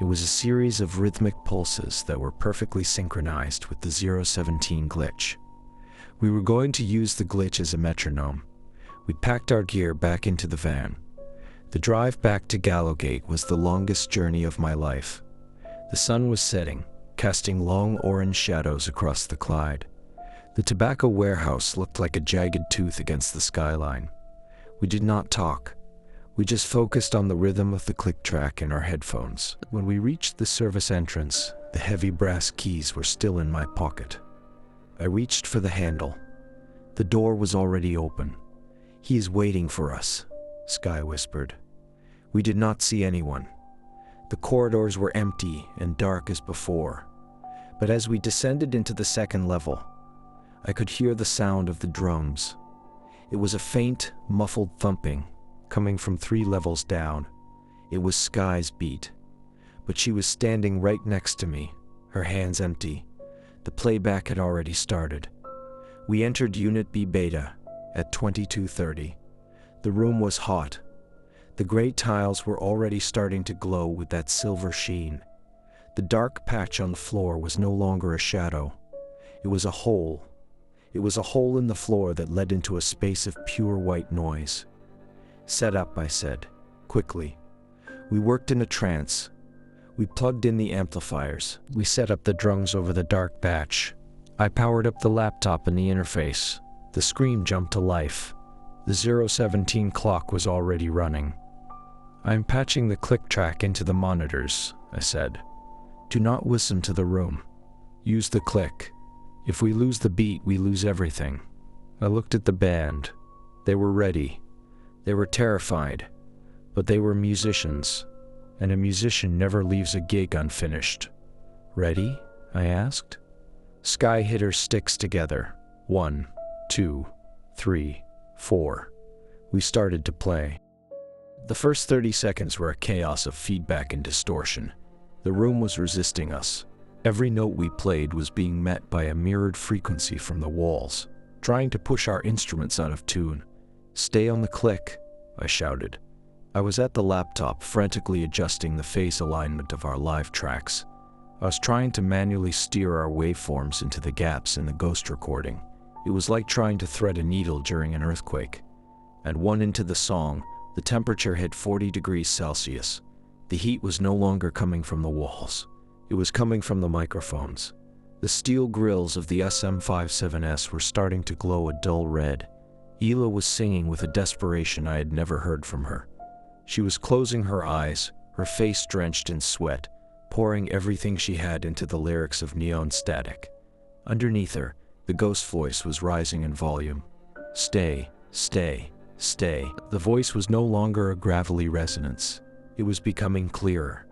It was a series of rhythmic pulses that were perfectly synchronized with the 017 glitch. We were going to use the glitch as a metronome. We packed our gear back into the van. The drive back to Gallowgate was the longest journey of my life. The sun was setting, casting long orange shadows across the Clyde. The tobacco warehouse looked like a jagged tooth against the skyline. We did not talk. We just focused on the rhythm of the click track in our headphones. When we reached the service entrance, the heavy brass keys were still in my pocket. I reached for the handle. The door was already open. "He is waiting for us," Sky whispered. We did not see anyone. The corridors were empty and dark as before. But as we descended into the second level, I could hear the sound of the drums. It was a faint, muffled thumping, coming from 3 levels down. It was Sky's beat. But she was standing right next to me, her hands empty. The playback had already started. We entered Unit B Beta at 22:30. The room was hot. The gray tiles were already starting to glow with that silver sheen. The dark patch on the floor was no longer a shadow. It was a hole. It was a hole in the floor that led into a space of pure white noise. "Set up," I said, quickly. We worked in a trance. We plugged in the amplifiers. We set up the drums over the dark patch. I powered up the laptop and the interface. The screen jumped to life. The 017 clock was already running. "I'm patching the click track into the monitors," I said. "Do not listen to the room. Use the click. If we lose the beat, we lose everything." I looked at the band. They were ready. They were terrified, but they were musicians, and a musician never leaves a gig unfinished. "Ready?" I asked. Sky hit her sticks together. 1, 2, 3, 4. We started to play. The first 30 seconds were a chaos of feedback and distortion. The room was resisting us. Every note we played was being met by a mirrored frequency from the walls, trying to push our instruments out of tune. "Stay on the click," I shouted. I was at the laptop, frantically adjusting the phase alignment of our live tracks. I was trying to manually steer our waveforms into the gaps in the ghost recording. It was like trying to thread a needle during an earthquake. And one into the song, the temperature hit 40 degrees Celsius. The heat was no longer coming from the walls. It was coming from the microphones. The steel grills of the SM57S were starting to glow a dull red. Hila was singing with a desperation I had never heard from her. She was closing her eyes, her face drenched in sweat, pouring everything she had into the lyrics of Neon Static. Underneath her, the ghost voice was rising in volume. "Stay, stay, stay." The voice was no longer a gravelly resonance. It was becoming clearer.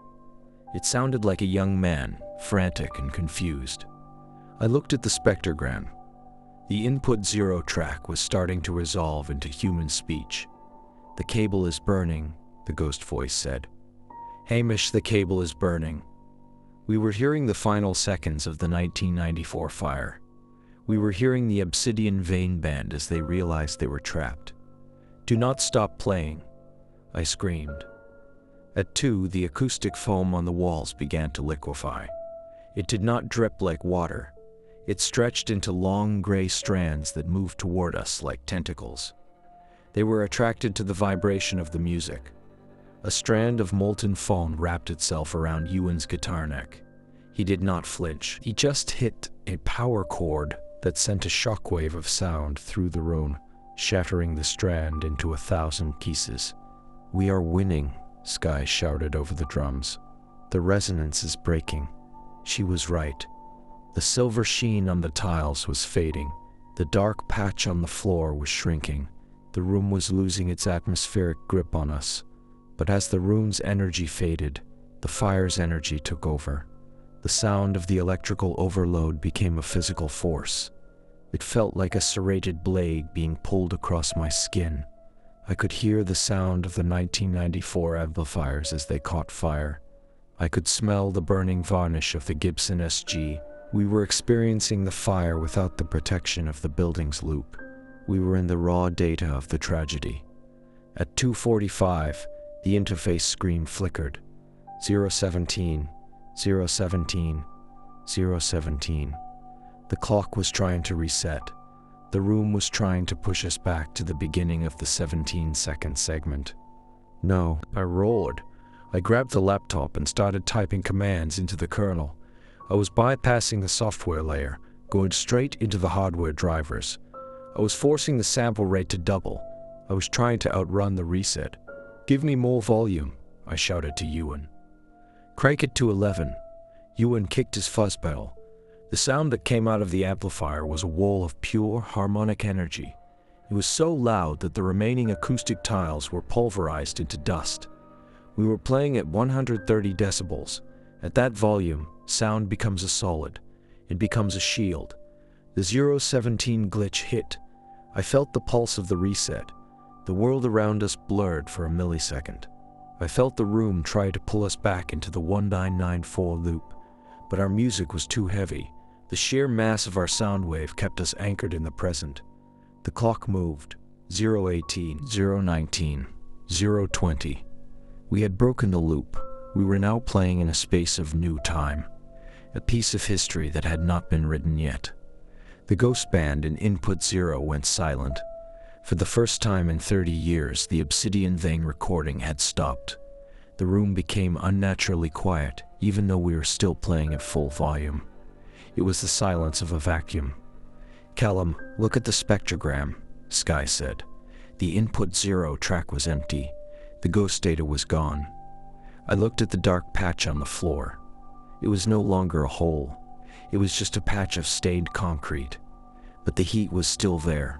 It sounded like a young man, frantic and confused. I looked at the spectrogram. The input 0 track was starting to resolve into human speech. "The cable is burning," the ghost voice said. "Hamish, the cable is burning." We were hearing the final seconds of the 1994 fire. We were hearing the Obsidian Vein Band as they realized they were trapped. "Do not stop playing," I screamed. At 2, the acoustic foam on the walls began to liquefy. It did not drip like water. It stretched into long gray strands that moved toward us like tentacles. They were attracted to the vibration of the music. A strand of molten foam wrapped itself around Ewan's guitar neck. He did not flinch. He just hit a power chord that sent a shockwave of sound through the room, shattering the strand into 1,000 pieces. "We are winning," Sky shouted over the drums. "The resonance is breaking." She was right. The silver sheen on the tiles was fading. The dark patch on the floor was shrinking. The room was losing its atmospheric grip on us. But as the room's energy faded, the fire's energy took over. The sound of the electrical overload became a physical force. It felt like a serrated blade being pulled across my skin. I could hear the sound of the 1994 amplifiers as they caught fire. I could smell the burning varnish of the Gibson SG. We were experiencing the fire without the protection of the building's loop. We were in the raw data of the tragedy. At 2:45, the interface screen flickered. 017, 017, 017. The clock was trying to reset. The room was trying to push us back to the beginning of the 17-second segment. No, I roared. I grabbed the laptop and started typing commands into the kernel. I was bypassing the software layer, going straight into the hardware drivers. I was forcing the sample rate to double. I was trying to outrun the reset. "Give me more volume," I shouted to Ewan. "Crank it to 11. Ewan kicked his fuzz pedal. The sound that came out of the amplifier was a wall of pure harmonic energy. It was so loud that the remaining acoustic tiles were pulverized into dust. We were playing at 130 decibels. At that volume, sound becomes a solid. It becomes a shield. The 017 glitch hit. I felt the pulse of the reset. The world around us blurred for a millisecond. I felt the room try to pull us back into the 1994 loop, but our music was too heavy. The sheer mass of our sound wave kept us anchored in the present. The clock moved. 018, 019, 020. We had broken the loop. We were now playing in a space of new time, a piece of history that had not been written yet. The ghost band in input 0 went silent. For the first time in 30 years, the Obsidian Vein recording had stopped. The room became unnaturally quiet, even though we were still playing at full volume. It was the silence of a vacuum. "Calum, look at the spectrogram," Sky said. The input 0 track was empty. The ghost data was gone. I looked at the dark patch on the floor. It was no longer a hole. It was just a patch of stained concrete. But the heat was still there,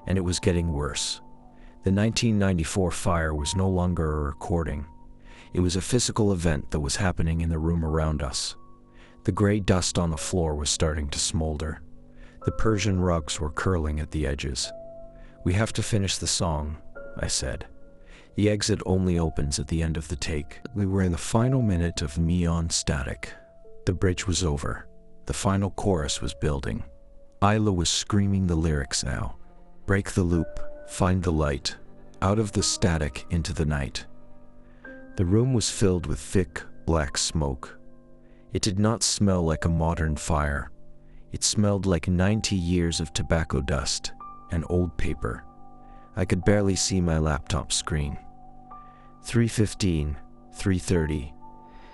and it was getting worse. The 1994 fire was no longer a recording. It was a physical event that was happening in the room around us. The gray dust on the floor was starting to smolder. The Persian rugs were curling at the edges. "We have to finish the song," I said. "The exit only opens at the end of the take." We were in the final minute of neon static. The bridge was over. The final chorus was building. Isla was screaming the lyrics now. "Break the loop, find the light, out of the static into the night." The room was filled with thick, black smoke. It did not smell like a modern fire. It smelled like 90 years of tobacco dust and old paper. I could barely see my laptop screen. 3:15, 3:30.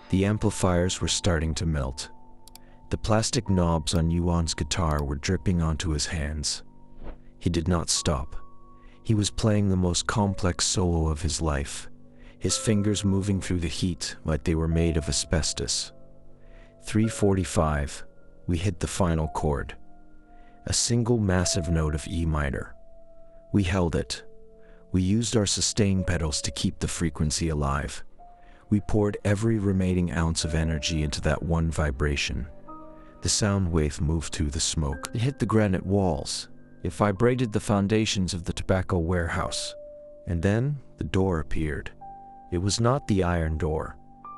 The amplifiers were starting to melt. The plastic knobs on Yuan's guitar were dripping onto his hands. He did not stop. He was playing the most complex solo of his life, his fingers moving through the heat like they were made of asbestos. 3:45, we hit the final chord. A single massive note of E minor. We held it. We used our sustain pedals to keep the frequency alive. We poured every remaining ounce of energy into that one vibration. The sound wave moved through the smoke. It hit the granite walls. It vibrated the foundations of the tobacco warehouse. And then the door appeared. It was not the iron door.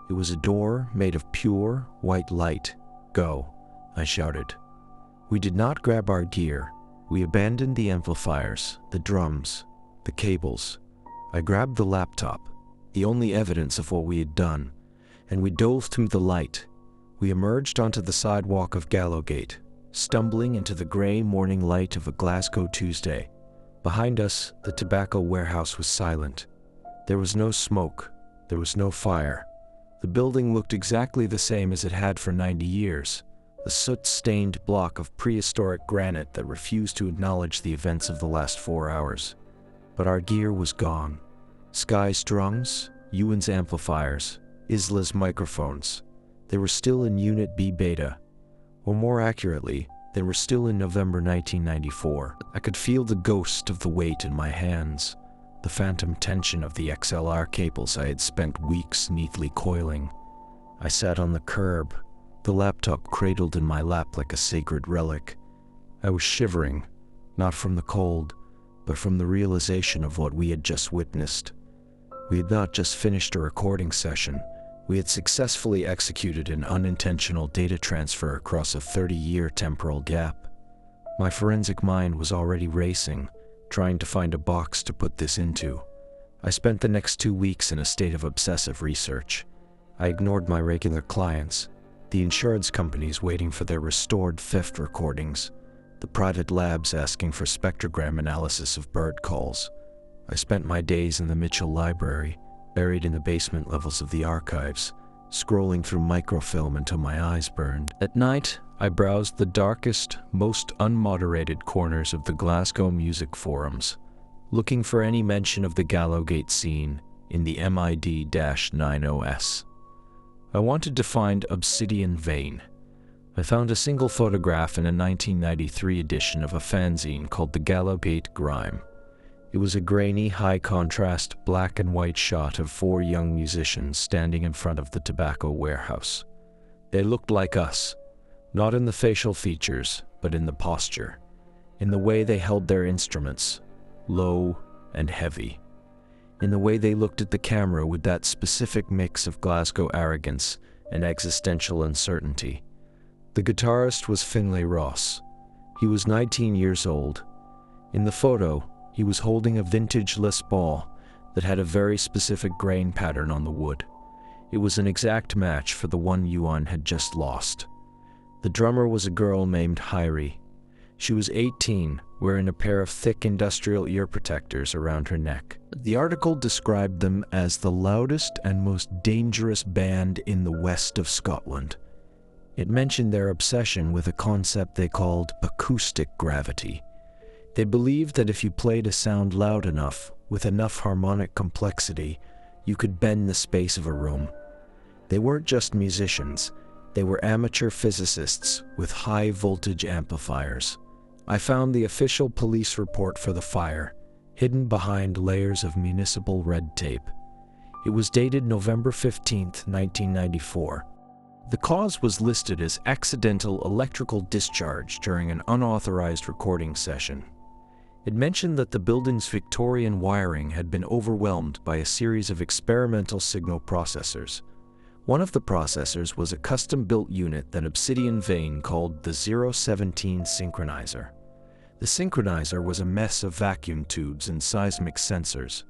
It was a door made of pure, white light. "Go," I shouted. We did not grab our gear. We abandoned the amplifiers, the drums, the cables. I grabbed the laptop, the only evidence of what we had done, and we dove through the light. We emerged onto the sidewalk of Gallowgate, stumbling into the gray morning light of a Glasgow Tuesday. Behind us, the tobacco warehouse was silent. There was no smoke. There was no fire. The building looked exactly the same as it had for 90 years, a soot-stained block of prehistoric granite that refused to acknowledge the events of the last 4 hours. But our gear was gone. Sky's drums, Ewan's amplifiers, Isla's microphones. They were still in Unit B beta. Or more accurately, they were still in November 1994. I could feel the ghost of the weight in my hands, the phantom tension of the XLR cables I had spent weeks neatly coiling. I sat on the curb, the laptop cradled in my lap like a sacred relic. I was shivering, not from the cold, but from the realization of what we had just witnessed. We had not just finished a recording session. We had successfully executed an unintentional data transfer across a 30-year temporal gap. My forensic mind was already racing, trying to find a box to put this into. I spent the next 2 weeks in a state of obsessive research. I ignored my regular clients, the insurance companies waiting for their restored theft recordings, the private labs asking for spectrogram analysis of bird calls. I spent my days in the Mitchell Library, buried in the basement levels of the archives, scrolling through microfilm until my eyes burned. At night, I browsed the darkest, most unmoderated corners of the Glasgow music forums, looking for any mention of the Gallowgate scene in the MID-90S. I wanted to find Obsidian Vein. I found a single photograph in a 1993 edition of a fanzine called the Gallowgate Grime. It was a grainy, high-contrast, black and white shot of 4 young musicians standing in front of the tobacco warehouse. They looked like us, not in the facial features, but in the posture, in the way they held their instruments, low and heavy, in the way they looked at the camera with that specific mix of Glasgow arrogance and existential uncertainty. The guitarist was Finlay Ross. He was 19 years old. In the photo, he was holding a vintage Les Paul that had a very specific grain pattern on the wood. It was an exact match for the one Yuan had just lost. The drummer was a girl named Hyrie. She was 18, wearing a pair of thick industrial ear protectors around her neck. The article described them as the loudest and most dangerous band in the west of Scotland. It mentioned their obsession with a concept they called acoustic gravity. They believed that if you played a sound loud enough, with enough harmonic complexity, you could bend the space of a room. They weren't just musicians, they were amateur physicists with high-voltage amplifiers. I found the official police report for the fire, hidden behind layers of municipal red tape. It was dated November 15, 1994. The cause was listed as accidental electrical discharge during an unauthorized recording session. It mentioned that the building's Victorian wiring had been overwhelmed by a series of experimental signal processors. One of the processors was a custom-built unit that Obsidian Vein called the 017 synchronizer. The synchronizer was a mess of vacuum tubes and seismic sensors.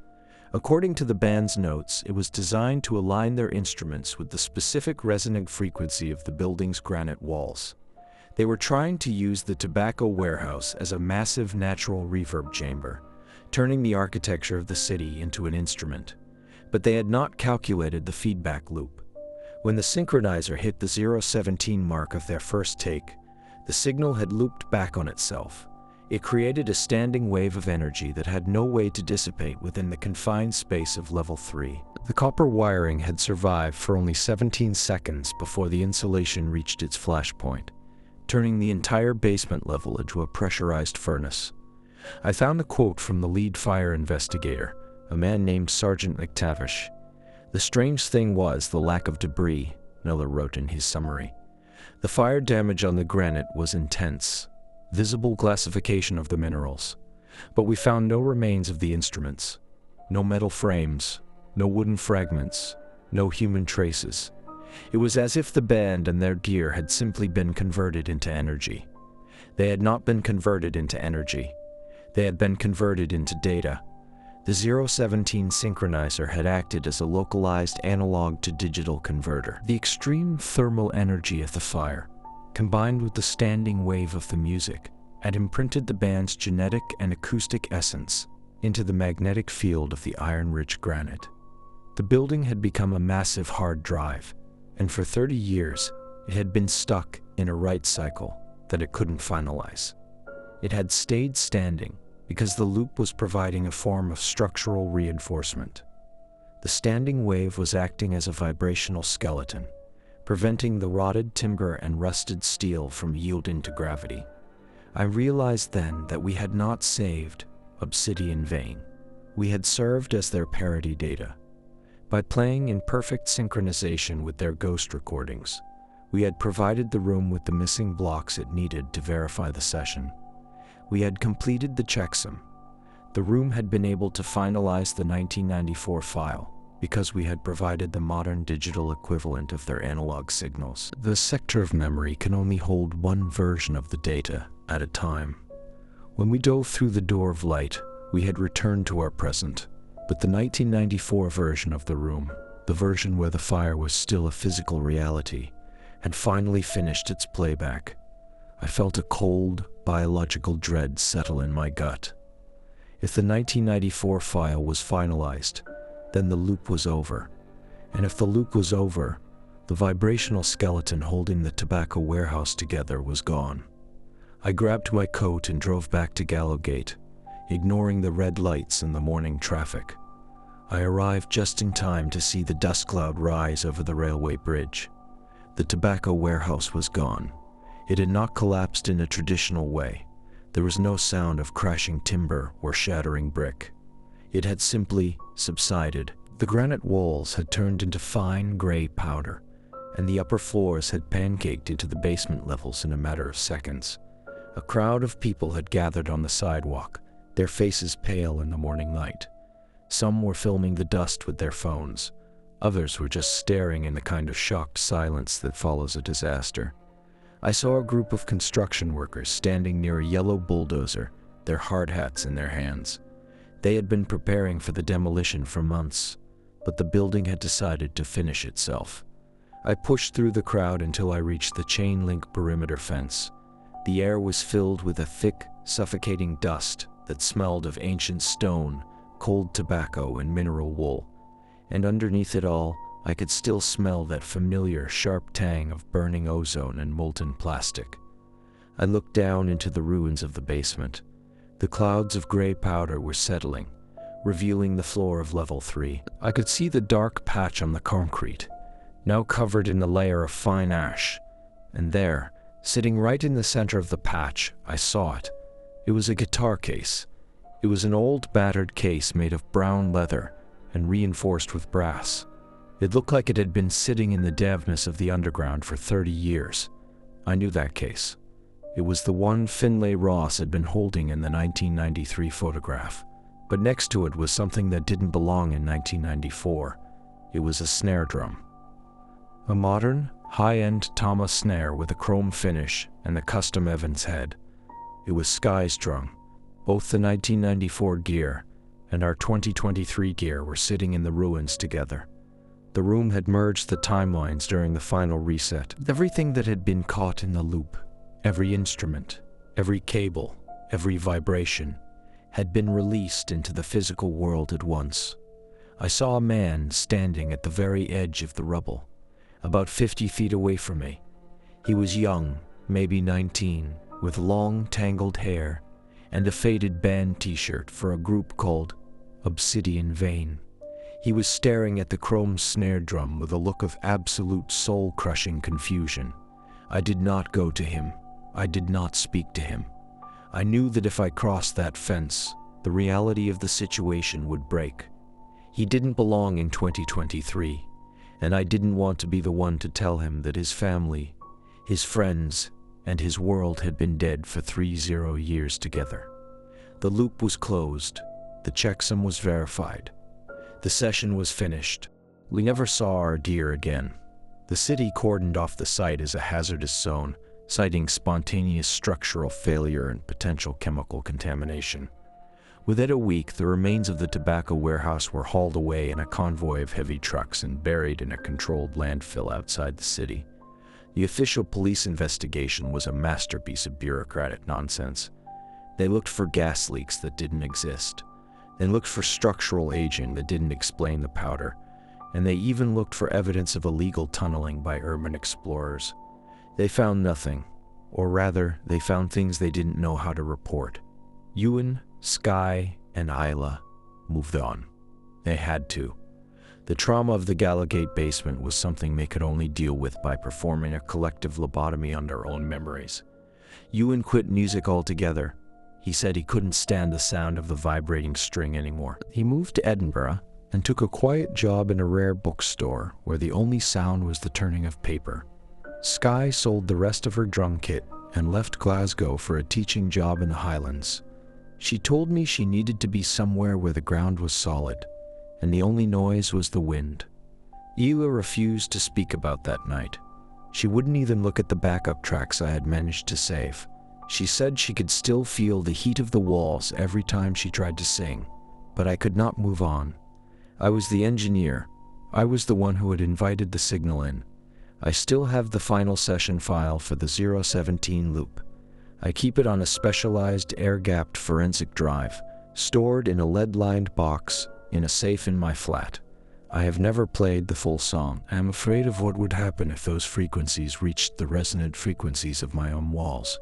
According to the band's notes, it was designed to align their instruments with the specific resonant frequency of the building's granite walls. They were trying to use the tobacco warehouse as a massive natural reverb chamber, turning the architecture of the city into an instrument. But they had not calculated the feedback loop. When the synchronizer hit the 017 mark of their first take, the signal had looped back on itself. It created a standing wave of energy that had no way to dissipate within the confined space of level 3. The copper wiring had survived for only 17 seconds before the insulation reached its flash point, turning the entire basement level into a pressurized furnace. I found a quote from the lead fire investigator, a man named Sergeant McTavish. The strange thing was the lack of debris, Miller wrote in his summary. The fire damage on the granite was intense, visible glassification of the minerals, but we found no remains of the instruments, no metal frames, no wooden fragments, no human traces. It was as if the band and their gear had simply been converted into energy. They had not been converted into energy. They had been converted into data. The 017 synchronizer had acted as a localized analog-to-digital converter. The extreme thermal energy of the fire, combined with the standing wave of the music, had imprinted the band's genetic and acoustic essence into the magnetic field of the iron-rich granite. The building had become a massive hard drive, and for 30 years, it had been stuck in a write cycle that it couldn't finalize. It had stayed standing because the loop was providing a form of structural reinforcement. The standing wave was acting as a vibrational skeleton, preventing the rotted timber and rusted steel from yielding to gravity. I realized then that we had not saved Obsidian Vein. We had served as their parody data. By playing in perfect synchronization with their ghost recordings, we had provided the room with the missing blocks it needed to verify the session. We had completed the checksum. The room had been able to finalize the 1994 file because we had provided the modern digital equivalent of their analog signals. The sector of memory can only hold one version of the data at a time. When we dove through the door of light, we had returned to our present, But the 1994 version of the room, the version where the fire was still a physical reality, had finally finished its playback. I felt a cold, biological dread settle in my gut. If the 1994 file was finalized, then the loop was over. And if the loop was over, the vibrational skeleton holding the tobacco warehouse together was gone. I grabbed my coat and drove back to Gallowgate, ignoring the red lights and the morning traffic. I arrived just in time to see the dust cloud rise over the railway bridge. The tobacco warehouse was gone. It had not collapsed in a traditional way. There was no sound of crashing timber or shattering brick. It had simply subsided. The granite walls had turned into fine gray powder, and the upper floors had pancaked into the basement levels in a matter of seconds. A crowd of people had gathered on the sidewalk, their faces pale in the morning light. Some were filming the dust with their phones. Others were just staring in the kind of shocked silence that follows a disaster. I saw a group of construction workers standing near a yellow bulldozer, their hard hats in their hands. They had been preparing for the demolition for months, but the building had decided to finish itself. I pushed through the crowd until I reached the chain-link perimeter fence. The air was filled with a thick, suffocating dust that smelled of ancient stone, cold tobacco, and mineral wool. And underneath it all, I could still smell that familiar, sharp tang of burning ozone and molten plastic. I looked down into the ruins of the basement. The clouds of gray powder were settling, revealing the floor of level 3. I could see the dark patch on the concrete, now covered in a layer of fine ash. And there, sitting right in the center of the patch, I saw it. It was a guitar case. It was an old, battered case made of brown leather and reinforced with brass. It looked like it had been sitting in the dampness of the underground for 30 years. I knew that case. It was the one Finlay Ross had been holding in the 1993 photograph. But next to it was something that didn't belong in 1994. It was a snare drum. A modern, high-end Tama snare with a chrome finish and a custom Evans head. It was sky-strung. Both the 1994 gear and our 2023 gear were sitting in the ruins together. The room had merged the timelines during the final reset. Everything that had been caught in the loop, every instrument, every cable, every vibration, had been released into the physical world at once. I saw a man standing at the very edge of the rubble, about 50 feet away from me. He was young, maybe 19, with long, tangled hair and a faded band t-shirt for a group called Obsidian Vein. He was staring at the chrome snare drum with a look of absolute soul-crushing confusion. I did not go to him. I did not speak to him. I knew that if I crossed that fence, the reality of the situation would break. He didn't belong in 2023, and I didn't want to be the one to tell him that his family, his friends, and his world had been dead for 30 years together. The loop was closed. The checksum was verified. The session was finished. We never saw our dear again. The city cordoned off the site as a hazardous zone, citing spontaneous structural failure and potential chemical contamination. Within a week, the remains of the tobacco warehouse were hauled away in a convoy of heavy trucks and buried in a controlled landfill outside the city. The official police investigation was a masterpiece of bureaucratic nonsense. They looked for gas leaks that didn't exist. They looked for structural aging that didn't explain the powder. And they even looked for evidence of illegal tunneling by urban explorers. They found nothing, or rather, they found things they didn't know how to report. Ewan, Skye, and Isla moved on. They had to. The trauma of the Gallowgate basement was something they could only deal with by performing a collective lobotomy on their own memories. Ewan quit music altogether. He said he couldn't stand the sound of the vibrating string anymore. He moved to Edinburgh and took a quiet job in a rare bookstore where the only sound was the turning of paper. Skye sold the rest of her drum kit and left Glasgow for a teaching job in the Highlands. She told me she needed to be somewhere where the ground was solid, and the only noise was the wind. Ela refused to speak about that night. She wouldn't even look at the backup tracks I had managed to save. She said she could still feel the heat of the walls every time she tried to sing. but I could not move on. I was the engineer. I was the one who had invited the signal in. I still have the final session file for the 017 loop. I keep it on a specialized air-gapped forensic drive, stored in a lead-lined box in a safe in my flat. I have never played the full song. I am afraid of what would happen if those frequencies reached the resonant frequencies of my own walls.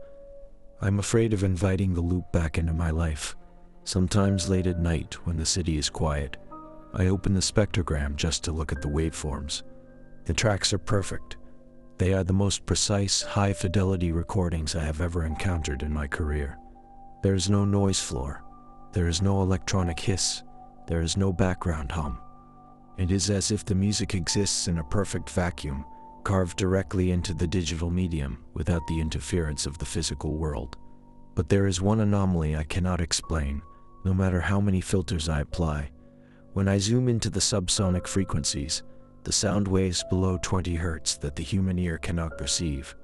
I'm afraid of inviting the loop back into my life. Sometimes late at night, when the city is quiet, I open the spectrogram just to look at the waveforms. The tracks are perfect. They are the most precise, high-fidelity recordings I have ever encountered in my career. There is no noise floor. There is no electronic hiss. There is no background hum. It is as if the music exists in a perfect vacuum, carved directly into the digital medium without the interference of the physical world. But there is one anomaly I cannot explain, no matter how many filters I apply. When I zoom into the subsonic frequencies, the sound waves below 20 Hz that the human ear cannot perceive,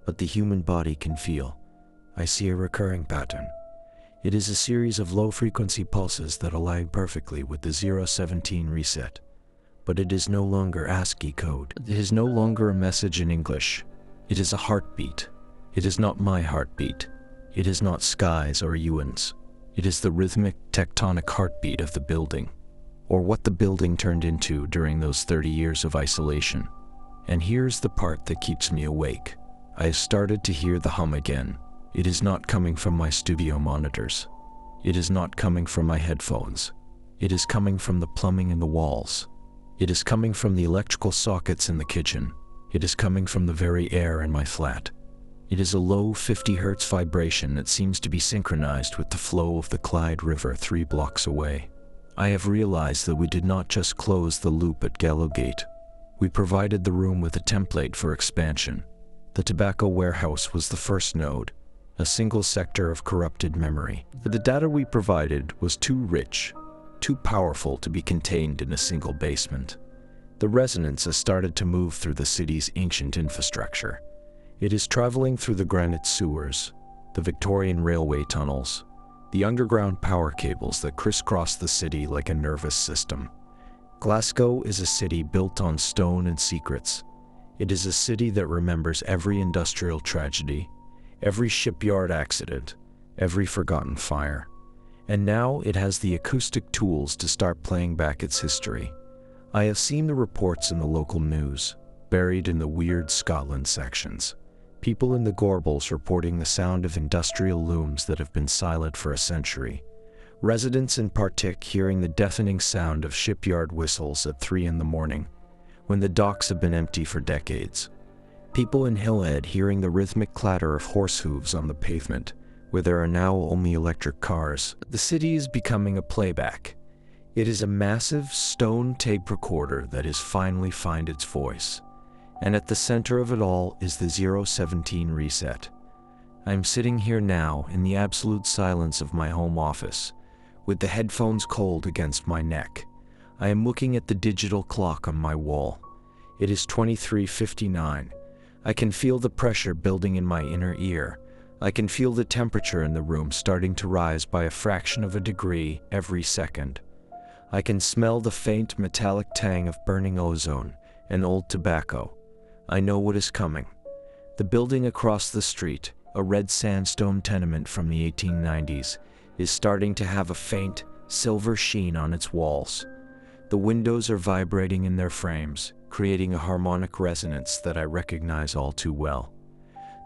but the human body can feel, I see a recurring pattern. It is a series of low-frequency pulses that align perfectly with the 017 reset. But it is no longer ASCII code. It is no longer a message in English. It is a heartbeat. It is not my heartbeat. It is not Sky's or Ewan's. It is the rhythmic, tectonic heartbeat of the building, or what the building turned into during those 30 years of isolation. And here's the part that keeps me awake. I have started to hear the hum again. It is not coming from my studio monitors. It is not coming from my headphones. It is coming from the plumbing in the walls. It is coming from the electrical sockets in the kitchen. It is coming from the very air in my flat. It is a low 50 Hz vibration that seems to be synchronized with the flow of the Clyde River 3 blocks away. I have realized that we did not just close the loop at Gallowgate. We provided the room with a template for expansion. The tobacco warehouse was the first node, a single sector of corrupted memory. The data we provided was too rich, too powerful to be contained in a single basement. The resonance has started to move through the city's ancient infrastructure. It is traveling through the granite sewers, the Victorian railway tunnels, the underground power cables that crisscross the city like a nervous system. Glasgow is a city built on stone and secrets. It is a city that remembers every industrial tragedy, every shipyard accident, every forgotten fire. And now it has the acoustic tools to start playing back its history. I have seen the reports in the local news, buried in the weird Scotland sections. People in the Gorbals reporting the sound of industrial looms that have been silent for a century. Residents in Partick hearing the deafening sound of shipyard whistles at 3 in the morning, when the docks have been empty for decades. People in Hillhead hearing the rhythmic clatter of horse hooves on the pavement, where there are now only electric cars. The city is becoming a playback. It is a massive stone tape recorder that has finally found its voice. And at the center of it all is the 017 reset. I am sitting here now in the absolute silence of my home office, with the headphones cold against my neck. I am looking at the digital clock on my wall. It is 23:59. I can feel the pressure building in my inner ear. I can feel the temperature in the room starting to rise by a fraction of a degree every second. I can smell the faint metallic tang of burning ozone and old tobacco. I know what is coming. The building across the street, a red sandstone tenement from the 1890s, is starting to have a faint, silver sheen on its walls. The windows are vibrating in their frames, creating a harmonic resonance that I recognize all too well.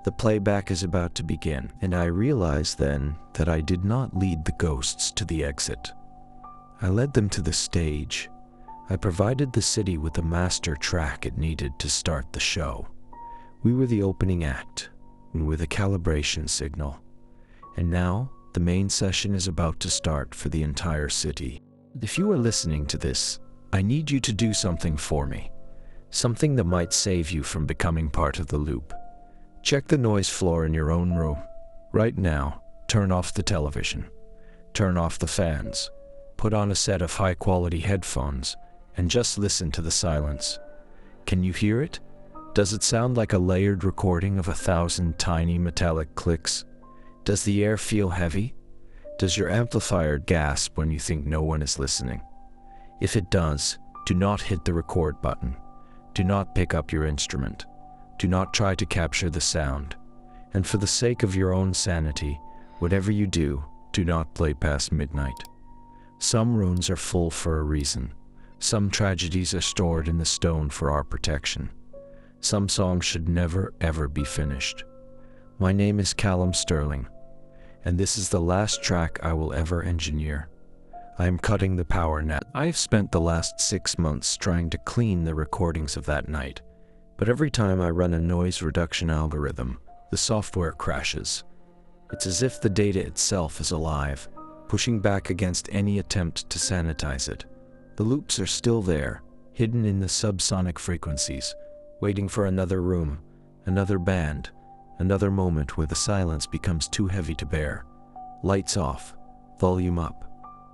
The playback is about to begin, and I realize then that I did not lead the ghosts to the exit. I led them to the stage. I provided the city with the master track it needed to start the show. We were the opening act, and with a calibration signal. And now, the main session is about to start for the entire city. If you are listening to this, I need you to do something for me. Something that might save you from becoming part of the loop. Check the noise floor in your own room. Right now, turn off the television. Turn off the fans. Put on a set of high-quality headphones and just listen to the silence. Can you hear it? Does it sound like a layered recording of 1,000 tiny metallic clicks? Does the air feel heavy? Does your amplifier gasp when you think no one is listening? If it does, do not hit the record button. Do not pick up your instrument. Do not try to capture the sound. And for the sake of your own sanity, whatever you do, do not play past midnight. Some runes are full for a reason. Some tragedies are stored in the stone for our protection. Some songs should never ever be finished. My name is Calum Sterling, and this is the last track I will ever engineer. I am cutting the power now. I have spent the last 6 months trying to clean the recordings of that night, but every time I run a noise reduction algorithm, the software crashes. It's as if the data itself is alive, pushing back against any attempt to sanitize it. The loops are still there, hidden in the subsonic frequencies, waiting for another room, another band, another moment where the silence becomes too heavy to bear. Lights off, volume up.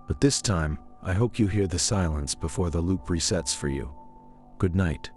But this time, I hope you hear the silence before the loop resets for you. Good night.